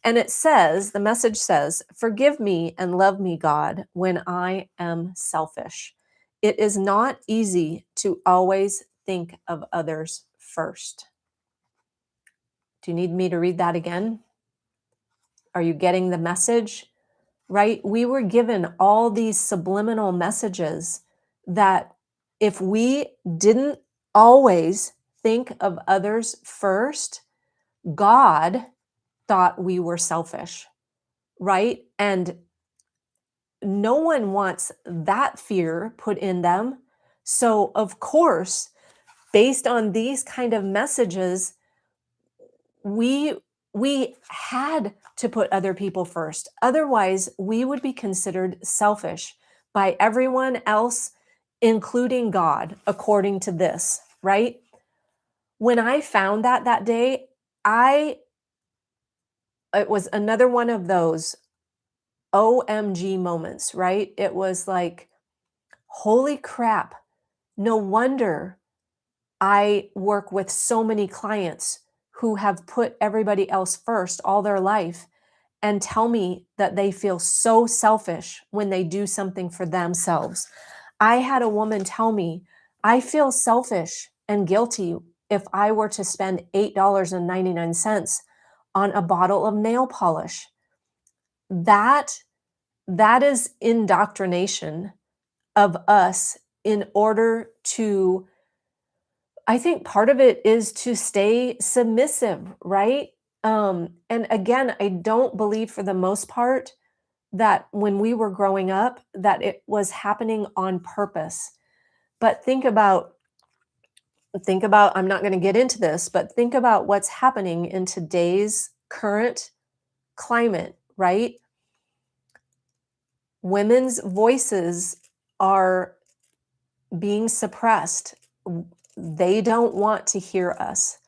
and the message says, "Forgive me and love me, God, when I am selfish. It is not easy to always think of others first." Do you need me to read that again? Are you getting the message? Right? We were given all these subliminal messages that if we didn't always think of others first, God thought we were selfish, right? And no one wants that fear put in them. So, of course, based on these kind of messages, we we had to put other people first. Otherwise, we would be considered selfish by everyone else, including God, according to this, right? When I found that day, I it was another one of those OMG moments, right? It was like, holy crap. No wonder I work with so many clients who have put everybody else first all their life and tell me that they feel so selfish when they do something for themselves. I had a woman tell me, I feel selfish and guilty if I were to spend $8.99 on a bottle of nail polish. That that is indoctrination of us in order to, I think part of it is to stay submissive, right? And again, I don't believe for the most part that when we were growing up that it was happening on purpose. But think about I'm not going to get into this, but think about what's happening in today's current climate, right? Women's voices are being suppressed. They don't want to hear us.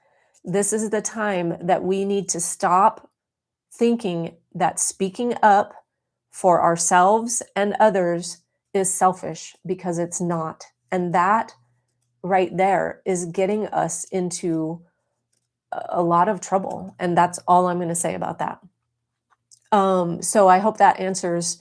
This is the time that we need to stop thinking that speaking up for ourselves and others is selfish, because it's not. And that right there is getting us into a lot of trouble. And that's all I'm going to say about that. So I hope that answers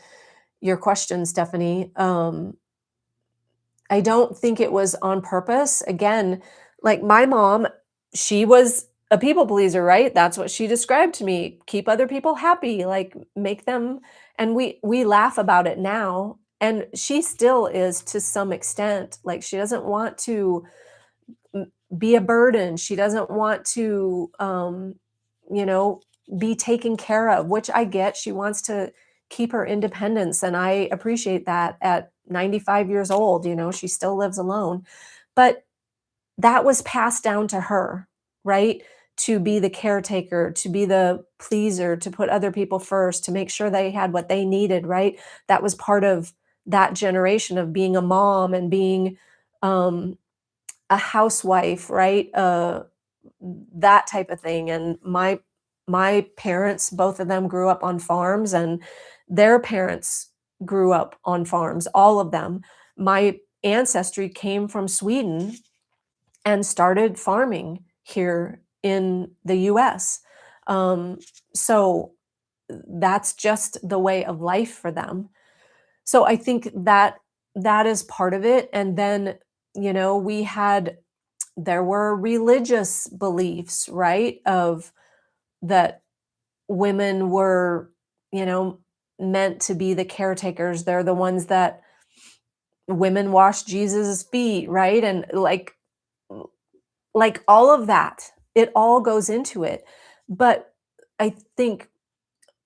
your question, Stephanie. I don't think it was on purpose. Again, like my mom, she was a people pleaser, right? That's what she described to me. Keep other people happy, like make them, and we laugh about it now, and she still is to some extent. Like she doesn't want to be a burden. She doesn't want to you know, be taken care of, which I get. She wants to keep her independence, and I appreciate that. At 95 years old, she still lives alone. But that was passed down to her, right? To be the caretaker, to be the pleaser, to put other people first, to make sure they had what they needed, right? That was part of that generation of being a mom and being um, a housewife, right? That type of thing. And my parents, both of them grew up on farms, and their parents grew up on farms, all of them. My ancestry came from Sweden and started farming here in the US. So that's just the way of life for them. So I think that that is part of it. And then, we had, there were religious beliefs, right? Of that women were, you know, meant to be the caretakers. They're the ones that women wash Jesus's feet, right? And like all of that, it all goes into it. But I think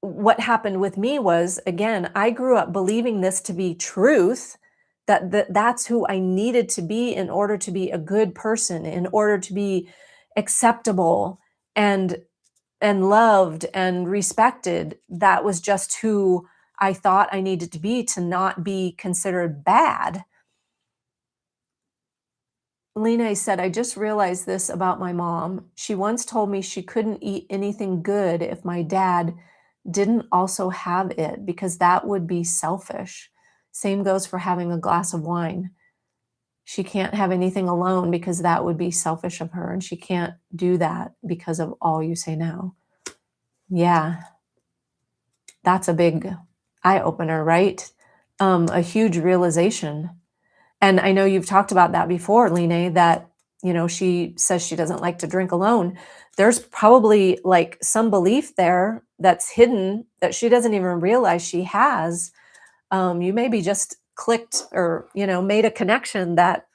what happened with me was, again, I grew up believing this to be truth, that's who I needed to be in order to be a good person, in order to be acceptable and loved and respected. That was just who I thought I needed to be to not be considered bad. Lena said, I just realized this about my mom. She once told me she couldn't eat anything good if my dad didn't also have it because that would be selfish. Same goes for having a glass of wine. She can't have anything alone because that would be selfish of her, and she can't do that because of all you say now. Yeah, that's a big eye opener, right? A huge realization. And I know you've talked about that before, Lene, that, she says she doesn't like to drink alone. There's probably like some belief there that's hidden that she doesn't even realize she has. You maybe just clicked or, made a connection that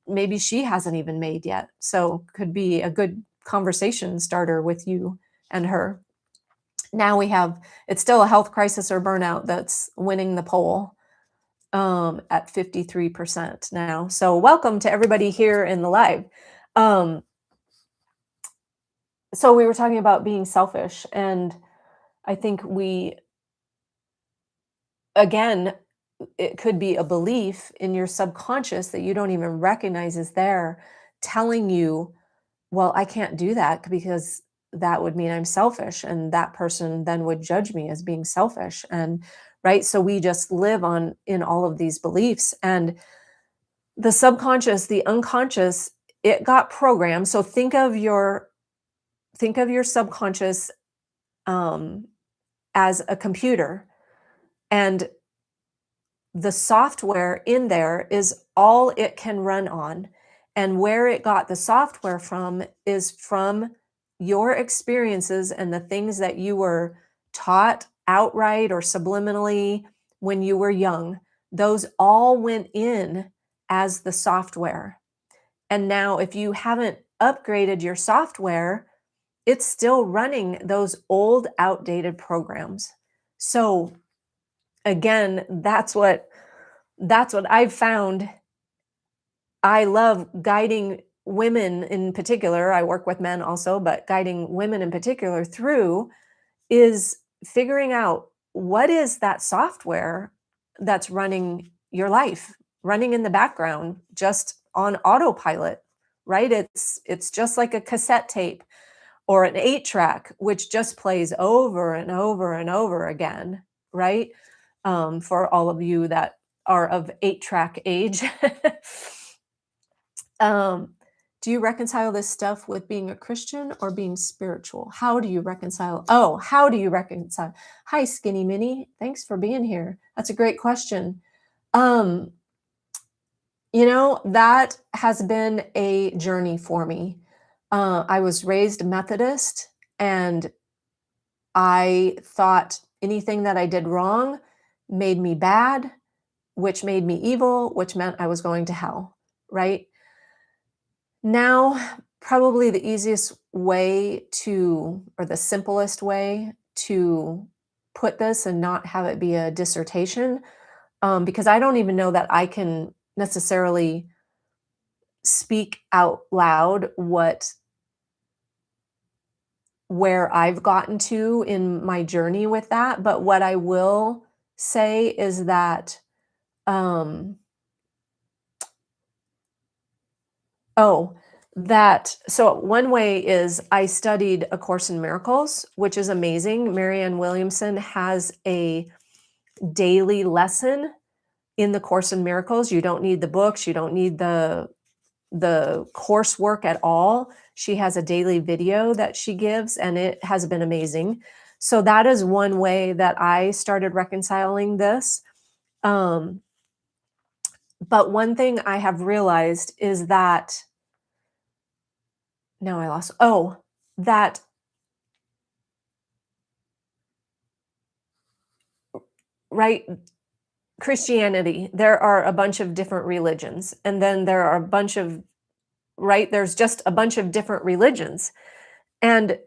maybe she hasn't even made yet. So could be a good conversation starter with you and her. Now it's still a health crisis or burnout that's winning the poll at 53% now. So welcome to everybody here in the live. Um, so we were talking about being selfish, and I think again, it could be a belief in your subconscious that you don't even recognize is there, telling you, well, I can't do that because that would mean I'm selfish, and that person then would judge me as being selfish. And right. So we just live in all of these beliefs, and the subconscious, the unconscious, it got programmed. So think of your subconscious um, as a computer, and the software in there is all it can run on. And where it got the software from is from your experiences and the things that you were taught outright or subliminally when you were young. Those all went in as the software. And now, if you haven't upgraded your software, it's still running those old, outdated programs. So, again, that's what I've found. I love guiding women in particular. I work with men also, but guiding women in particular through is figuring out what is that software that's running your life, running in the background, just on autopilot, right? It's just like a cassette tape or an 8-track, which just plays over and over and over again, right? For all of you that are of 8-track age. um, do you reconcile this stuff with being a Christian or being spiritual? How do you reconcile? Oh, how do you reconcile? Hi, Skinny Minnie. Thanks for being here. That's a great question. Um, that has been a journey for me. I was raised Methodist, and I thought anything that I did wrong made me bad, which made me evil, which meant I was going to hell, right? Now, probably the easiest way or the simplest way to put this and not have it be a dissertation, because I don't even know that I can necessarily speak out loud where I've gotten to in my journey with that. But what I will say is that, um, oh, so one way is I studied A Course in Miracles, which is amazing. Marianne Williamson has a daily lesson in the Course in Miracles. You don't need the books, you don't need the coursework at all. She has a daily video that she gives, and it has been amazing. So that is one way that I started reconciling this. But one thing I have realized is that now I lost. Oh, that right. Christianity, there are a bunch of different religions, and then there are a bunch of right, there's just a bunch of different religions. And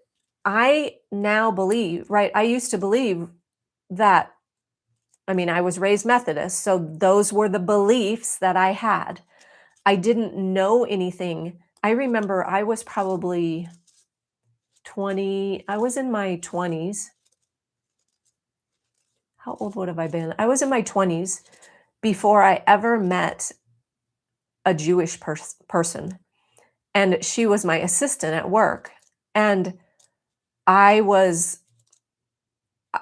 I now believe, right, I used to believe that, I mean, I was raised Methodist, so those were the beliefs that I had. I didn't know anything. I remember I was probably 20, I was in my 20s. How old would have I been? I was in my 20s before I ever met a Jewish person, and she was my assistant at work. And I was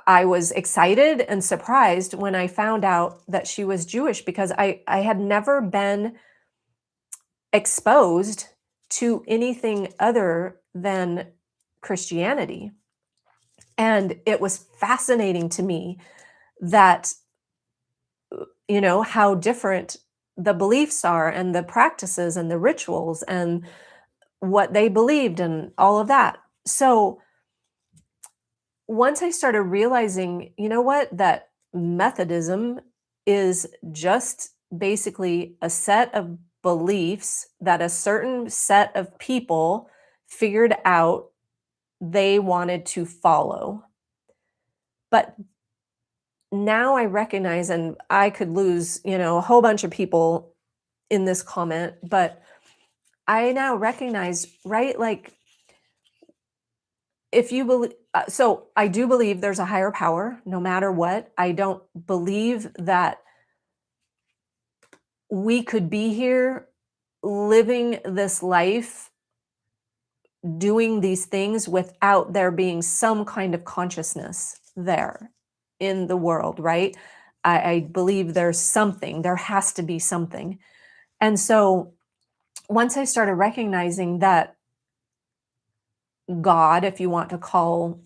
I was excited and surprised when I found out that she was Jewish because I had never been exposed to anything other than Christianity. And it was fascinating to me that, how different the beliefs are and the practices and the rituals and what they believed and all of that. So once I started realizing, you know what, that Methodism is just basically a set of beliefs that a certain set of people figured out they wanted to follow. But now I recognize, and I could lose, a whole bunch of people in this comment, but I now recognize, right? Like, if you believe, so I do believe there's a higher power no matter what. I don't believe that we could be here living this life doing these things without there being some kind of consciousness there in the world, right? I believe there's something, there has to be something. And so once I started recognizing that God, if you want to call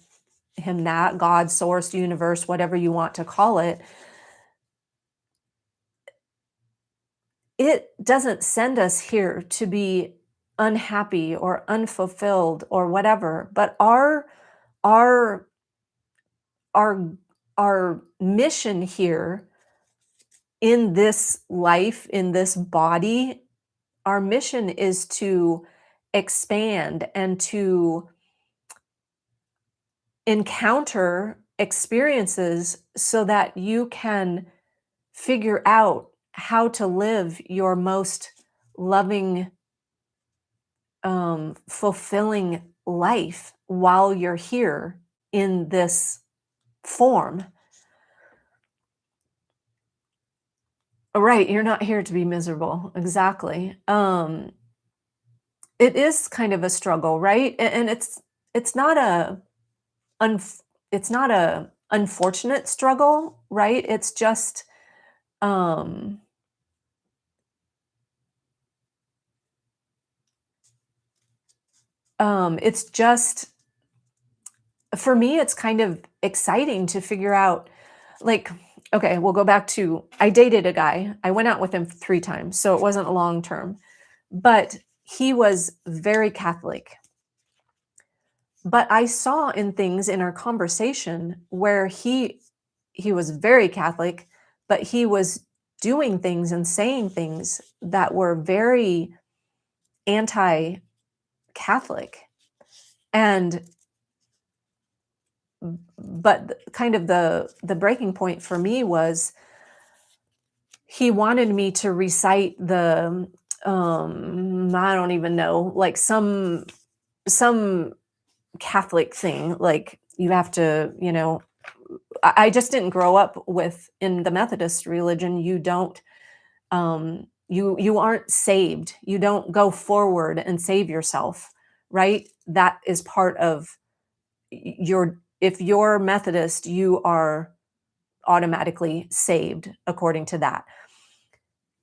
him that, God, source, universe, whatever you want to call it doesn't send us here to be unhappy or unfulfilled or whatever, but our our our mission here in this life, in this body, our mission is to expand and to encounter experiences so that you can figure out how to live your most loving, fulfilling life while you're here in this form. Right, you're not here to be miserable. Exactly. It is kind of a struggle, right? And it's not a unf it's not a unfortunate struggle, right? Um it's just for me, it's kind of exciting to figure out, like, okay, we'll go back to I dated a guy. I went out with him 3 times, so it wasn't long term, but he was very Catholic. But I saw in things in our conversation where he was very Catholic, but he was doing things and saying things that were very anti-Catholic. And but kind of the breaking point for me was he wanted me to recite the I don't even know, like some Catholic thing, like you have to, I just didn't grow up with in the Methodist religion. You don't you aren't saved. You don't go forward and save yourself, right? That is part of your if you're Methodist, you are automatically saved according to that.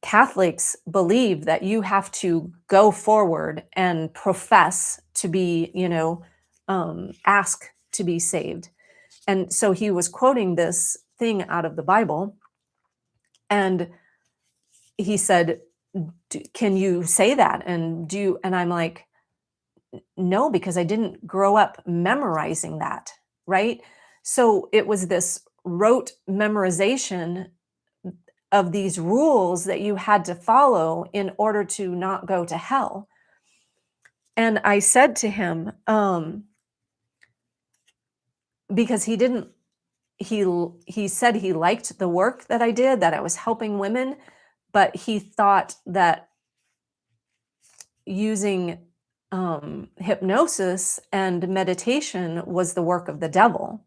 Catholics believe that you have to go forward and profess to be, ask to be saved. And so he was quoting this thing out of the Bible, and he said, Can you say that? And and I'm like, no, because I didn't grow up memorizing that, right? So it was this rote memorization of these rules that you had to follow in order to not go to hell. And I said to him, because he didn't, he said he liked the work that I did, that I was helping women, but he thought that using hypnosis and meditation was the work of the devil.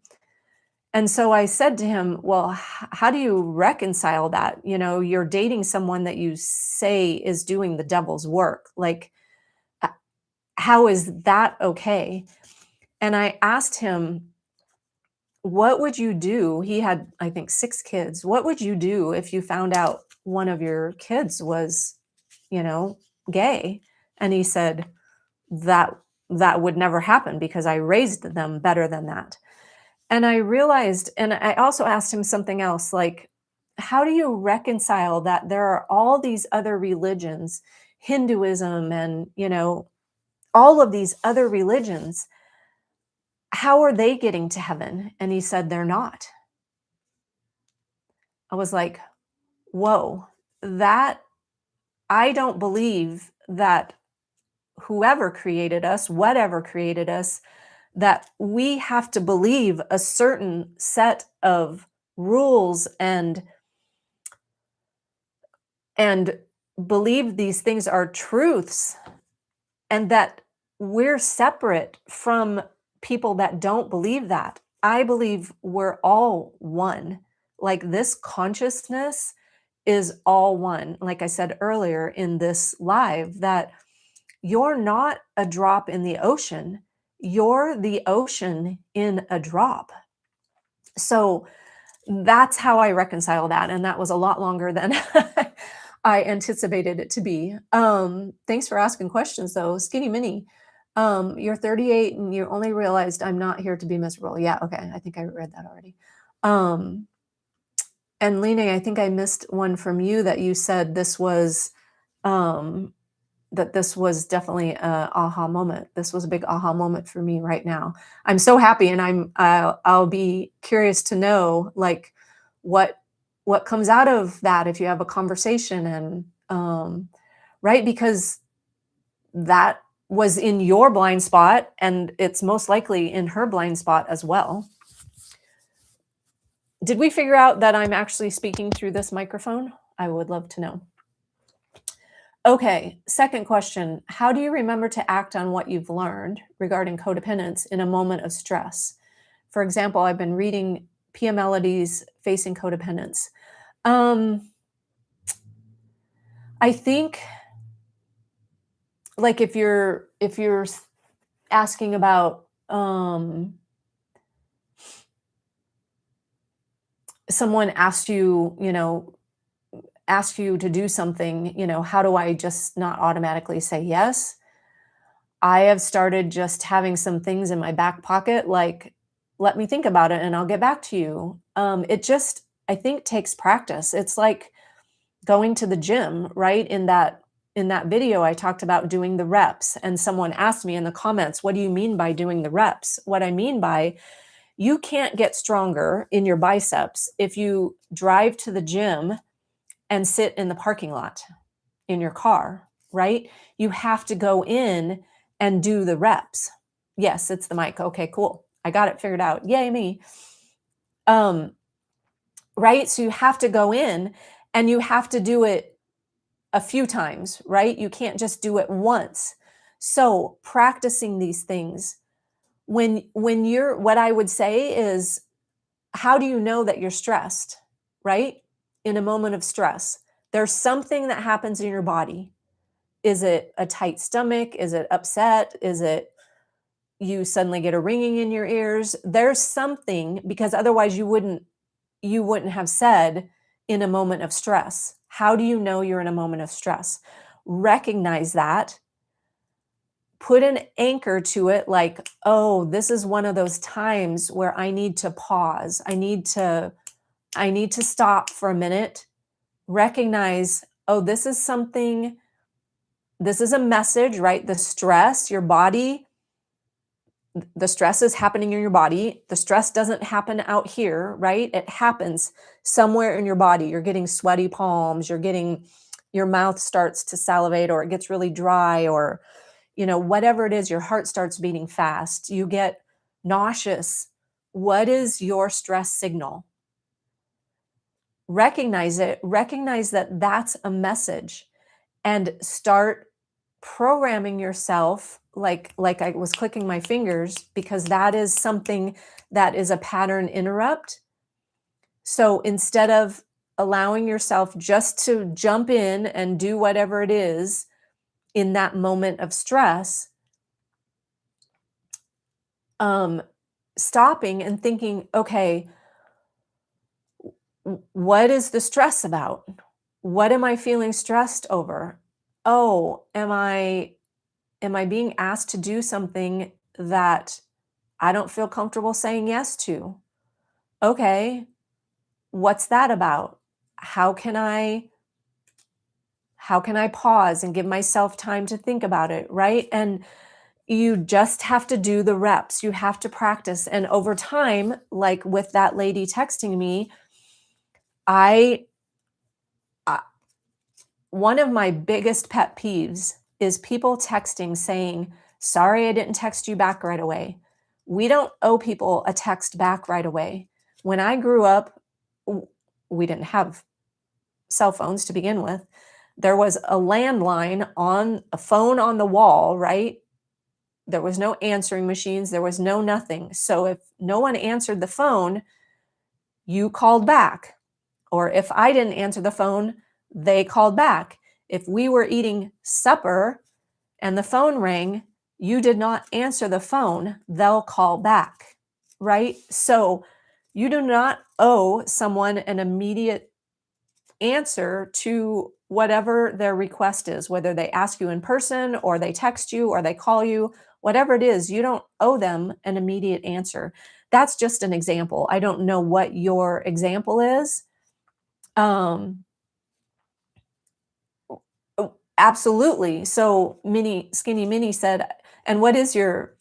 And so I said to him, "Well, how do you reconcile that? You're dating someone that you say is doing the devil's work. Like, h how is that okay?" And I asked him, "What would you do?" He had, I think, 6 kids. "What would you do if you found out one of your kids was, you know, gay?" And he said, "That that would never happen because I raised them better than that." And I realized, and I also asked him something else, like, how do you reconcile that there are all these other religions, Hinduism and, all of these other religions, how are they getting to heaven? And he said, they're not. I was like, whoa, that I don't believe that whoever created us, whatever created us, that we have to believe a certain set of rules and believe these things are truths, and that we're separate from people that don't believe that. I believe we're all one. Like, this consciousness is all one. Like I said earlier in this live, that you're not a drop in the ocean, you're the ocean in a drop. So that's how I reconcile that, and that was a lot longer than I anticipated it to be. Thanks for asking questions though. Skinny Mini, you're 38 and you only realized I'm not here to be miserable. Yeah, okay. I think I read that already. Um, and Lena, I think I missed one from you that you said um, this was definitely a aha moment. This was a big aha moment for me right now. I'm so happy, and I'll be curious to know, like, what what comes out of that if you have a conversation, and right, because that was in your blind spot, and it's most likely in her blind spot as well. Did we figure out that I'm actually speaking through this microphone? I would love to know. Okay, second question. How do you remember to act on what you've learned regarding codependence in a moment of stress? For example, I've been reading Pia Melody's Facing Codependence. Um, I think, like, if you're asking about someone asked you to do something, how do I just not automatically say yes? I have started just having some things in my back pocket, like, let me think about it and I'll get back to you. It just, I think, takes practice. It's like going to the gym, right? In that video, I talked about doing the reps, and someone asked me in the comments, "What do you mean by doing the reps?" What I mean by, you can't get stronger in your biceps if you drive to the gym and sit in the parking lot in your car, right? You have to go in and do the reps. Yes, it's the mic. Okay, cool. I got it figured out. Yay, me. Um, right? So you have to go in and you have to do it a few times, right? You can't just do it once. So practicing these things, when you're, what I would say is, how do you know that you're stressed, right? In a moment of stress, there's something that happens in your body. Is it a tight stomach? Is it upset? Is it you suddenly get a ringing in your ears? There's something, because otherwise you wouldn't have said in a moment of stress. How do you know you're in a moment of stress? Recognize that. Put an anchor to it, like, oh, this is one of those times where I need to pause. I need to stop for a minute. Recognize, oh, this is a message, right? The stress is happening in your body. The stress doesn't happen out here, right? It happens somewhere in your body. You're getting sweaty palms, your mouth starts to salivate, or it gets really dry, or, whatever it is, your heart starts beating fast, you get nauseous. What is your stress signal? Recognize it, recognize that that's a message, and start programming yourself like I was clicking my fingers, because that is something that is a pattern interrupt. So instead of allowing yourself just to jump in and do whatever it is in that moment of stress, um, stopping and thinking, okay, what is the stress about? What am I feeling stressed over? Oh, am I being asked to do something that I don't feel comfortable saying yes to? Okay, what's that about? How can I how can I pause and give myself time to think about it, right? And you just have to do the reps. You have to practice. And over time, like with that lady texting me, I uh, one of my biggest pet peeves is people texting saying, "Sorry, I didn't text you back right away." We don't owe people a text back right away. When I grew up, we didn't have cell phones to begin with. There was a landline on a phone on the wall, right? There was no answering machines, there was no nothing. So if no one answered the phone, you called back. Or if I didn't answer the phone, they called back. If we were eating supper and the phone rang, you did not answer the phone, they'll call back, right? So you do not owe someone an immediate answer to whatever their request is, whether they ask you in person or they text you or they call you, whatever it is, you don't owe them an immediate answer. That's just an example. I don't know what your example is. Um, oh, absolutely. So Minnie, Skinny Minnie said, and what is your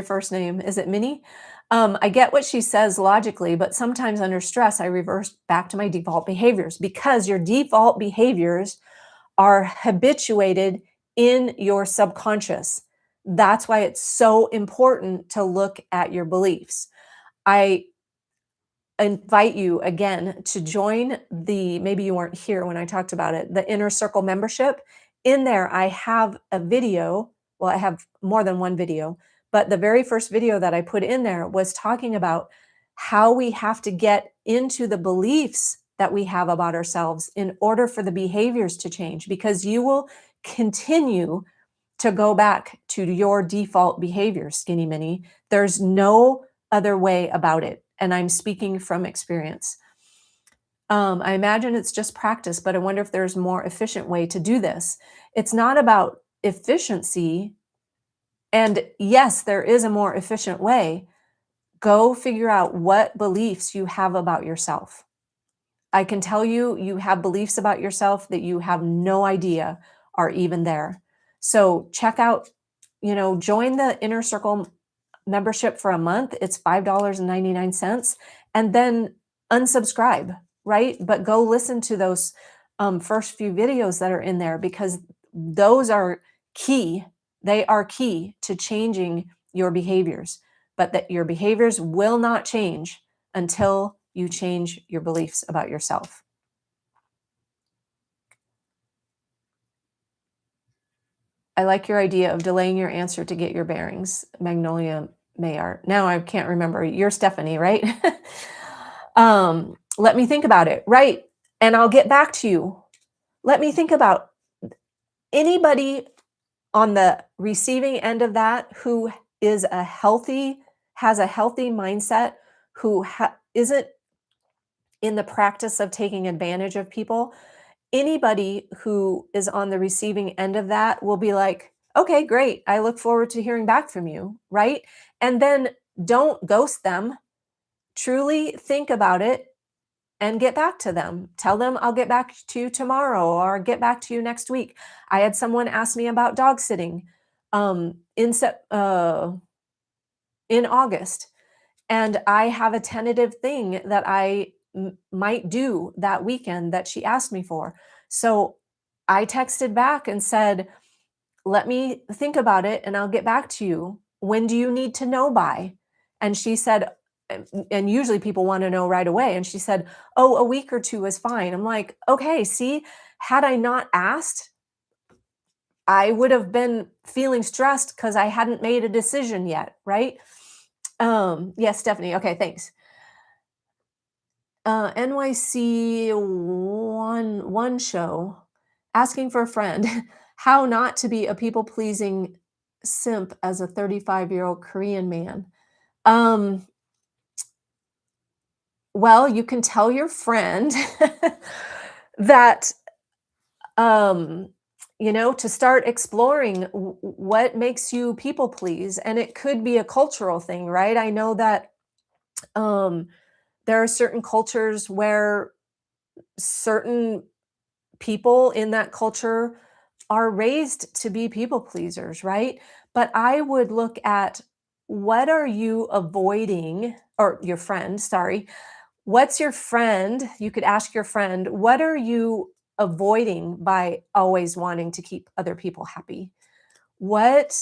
first name? Is it Minnie? I get what she says logically, but sometimes under stress, I reverse back to my default behaviors, because your default behaviors are habituated in your subconscious. That's why it's so important to look at your beliefs. I invite you again to join maybe you weren't here when I talked about it, the Inner Circle membership. In there, I have a video. Well, I have more than one video, but the very first video that I put in there was talking about how we have to get into the beliefs that we have about ourselves in order for the behaviors to change, because you will continue to go back to your default behavior, Skinny Mini. There's no other way about it. And I'm speaking from experience. I imagine it's just practice, but I wonder if there's a more efficient way to do this. It's not about efficiency. And yes, there is a more efficient way. Go figure out what beliefs you have about yourself. I can tell you, you have beliefs about yourself that you have no idea are even there. So check out, join the Inner Circle membership for a month. It's $5.99, and then unsubscribe, right? But go listen to those first few videos that are in there, because those are key. They are key to changing your behaviors, but that your behaviors will not change until you change your beliefs about yourself. I like your idea of delaying your answer to get your bearings, Magnolia Mayart. Now I can't remember. You're Stephanie, right? Let me think about it. Right. And I'll get back to you. Let me think about anybody on the receiving end of that who has a healthy mindset, who isn't in the practice of taking advantage of people. Anybody who is on the receiving end of that will be like, okay, great. I look forward to hearing back from you. Right. And then don't ghost them. Truly think about it and get back to them. Tell them I'll get back to you tomorrow or get back to you next week. I had someone ask me about dog sitting in August, and I have a tentative thing that I might do that weekend that she asked me for. So I texted back and said, let me think about it and I'll get back to you. When do you need to know by? And she said, and usually people want to know right away. And she said, oh, a week or two is fine. I'm like, okay, see, had I not asked, I would have been feeling stressed because I hadn't made a decision yet, right? Yes, Stephanie. Okay, thanks. NYC one show asking for a friend how not to be a people pleasing simp as a 35-year-old Korean man. Um, well, you can tell your friend that um to start exploring what makes you people please, and it could be a cultural thing, right? I know that um there are certain cultures where certain people in that culture are raised to be people pleasers, right? But I would look at, what are you avoiding, or your friend, sorry, what's your friend? You could ask your friend, what are you avoiding by always wanting to keep other people happy? What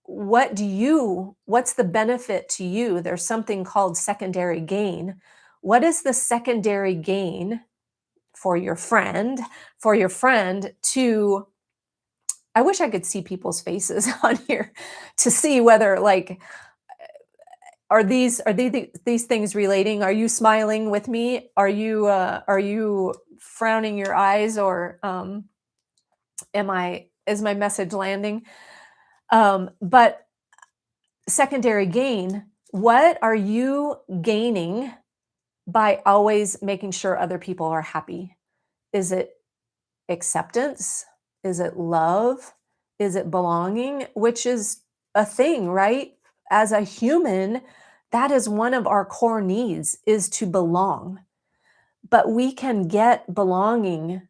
what's the benefit to you? There's something called secondary gain. What is the secondary gain for your friend, to I wish I could see people's faces on here to see whether, like, these things relating? Are you smiling with me? Are you frowning your eyes, or am I is my message landing? But secondary gain, what are you gaining by always making sure other people are happy? Is it acceptance? Is it love? Is it belonging? Which is a thing, right? As a human, that is one of our core needs, is to belong. But we can get belonging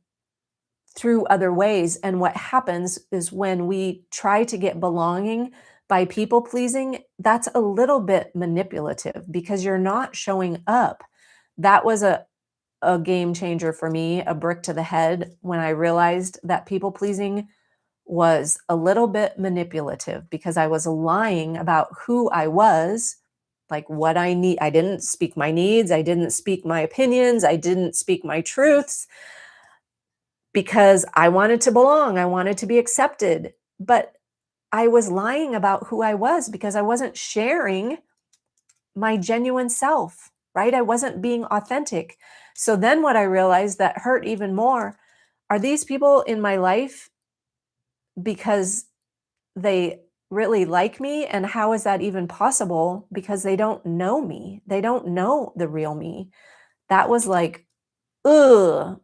through other ways. And what happens is, when we try to get belonging by people pleasing, that's a little bit manipulative because you're not showing up. That was a game changer for me, a brick to the head, when I realized that people pleasing was a little bit manipulative, because I was lying about who I was, like what I need. I didn't speak my needs, I didn't speak my opinions, I didn't speak my truths, because I wanted to belong, I wanted to be accepted. But I was lying about who I was because I wasn't sharing my genuine self, right? I wasn't being authentic. So then what I realized that hurt even more, are these people in my life because they really like me? And how is that even possible? Because they don't know me. They don't know the real me. That was like, ugh,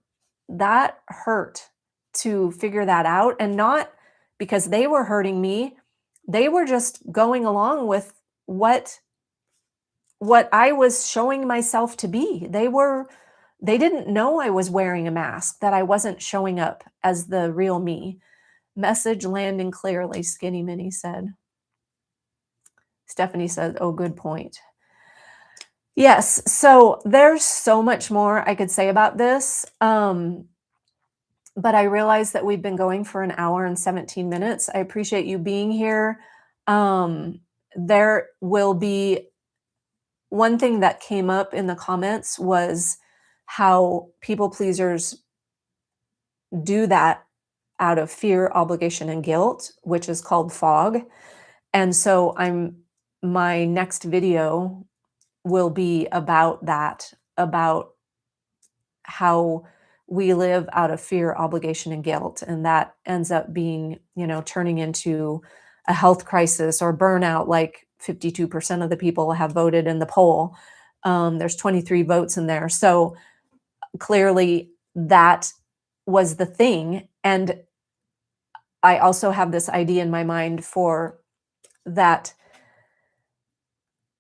that hurt to figure that out. And not because they were hurting me. They were just going along with what I was showing myself to be. They didn't know I was wearing a mask, that I wasn't showing up as the real me. Message landing clearly, Skinny Minnie said. Stephanie said, oh, good point. Yes, so there's so much more I could say about this. But I realize that we've been going for an hour and 17 minutes. I appreciate you being here. There will be one thing that came up in the comments, was how people pleasers do that out of fear, obligation, and guilt, which is called fog. And so my next video will be about that, about how we live out of fear, obligation, and guilt. And that ends up being, turning into a health crisis or burnout, like 52% of the people have voted in the poll. There's 23 votes in there. So clearly that was the thing. And I also have this idea in my mind for that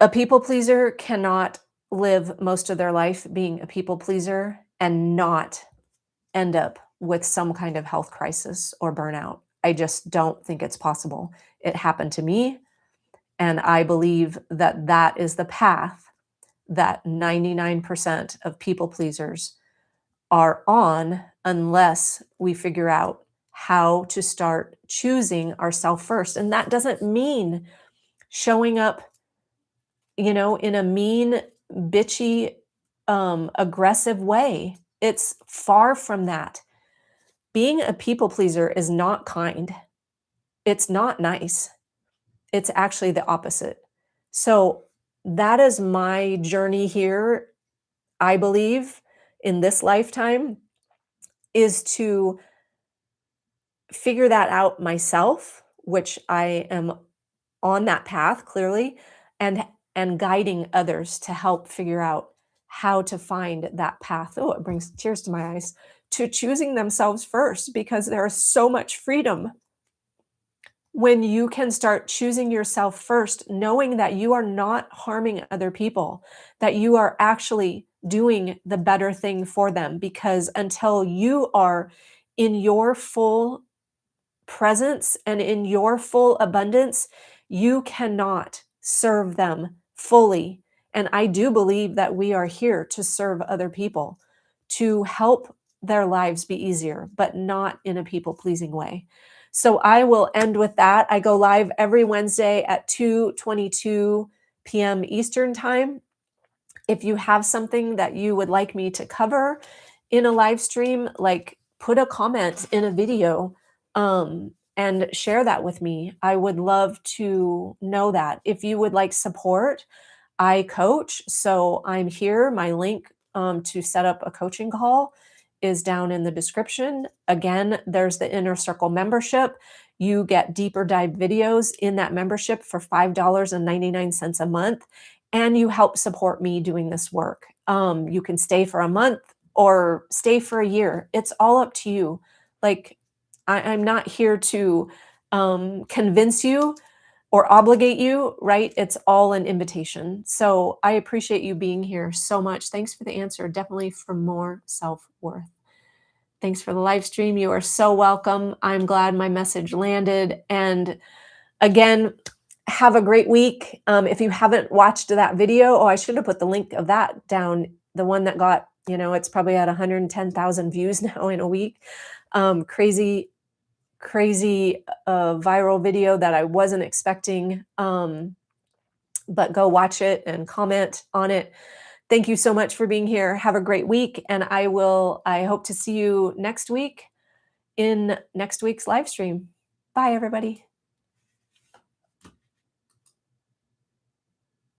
a people pleaser cannot live most of their life being a people pleaser and not end up with some kind of health crisis or burnout. I just don't think it's possible. It happened to me, and I believe that that is the path that 99% of people pleasers are on, unless we figure out how to start choosing ourselves first. And that doesn't mean showing up, in a mean, bitchy, aggressive way. It's far from that. Being a people pleaser is not kind. it's not nice. It's actually the opposite. So that is my journey here, I believe, in this lifetime, is to figure that out myself, which I am on that path clearly, and guiding others to help figure out how to find that path. Oh, it brings tears to my eyes, to choosing themselves first, because there is so much freedom when you can start choosing yourself first, knowing that you are not harming other people, that you are actually doing the better thing for them. Because until you are in your full presence and in your full abundance, you cannot serve them fully. And I do believe that we are here to serve other people, to help their lives be easier, but not in a people pleasing way. So I will end with that. I go live every Wednesday at 2:22 p.m. Eastern time. If you have something that you would like me to cover in a live stream, like put a comment in a video, and share that with me. I would love to know that. If you would like support, I coach. So I'm here. My link to set up a coaching call is down in the description. Again, there's the Inner Circle membership. You get deeper dive videos in that membership for $5.99 a month, and you help support me doing this work. You can stay for a month or stay for a year. It's all up to you. Like, I'm not here to convince you or obligate you, right? It's all an invitation. So I appreciate you being here so much. Thanks for the answer. Definitely for more self-worth. Thanks for the live stream. You are so welcome. I'm glad my message landed. And again, have a great week. If you haven't watched that video, oh, I should have put the link of that down. The one that got, it's probably at 110,000 views now in a week. Crazy viral video that I wasn't expecting. But go watch it and comment on it. Thank you so much for being here. Have a great week. And I hope to see you next week in next week's live stream. Bye, everybody.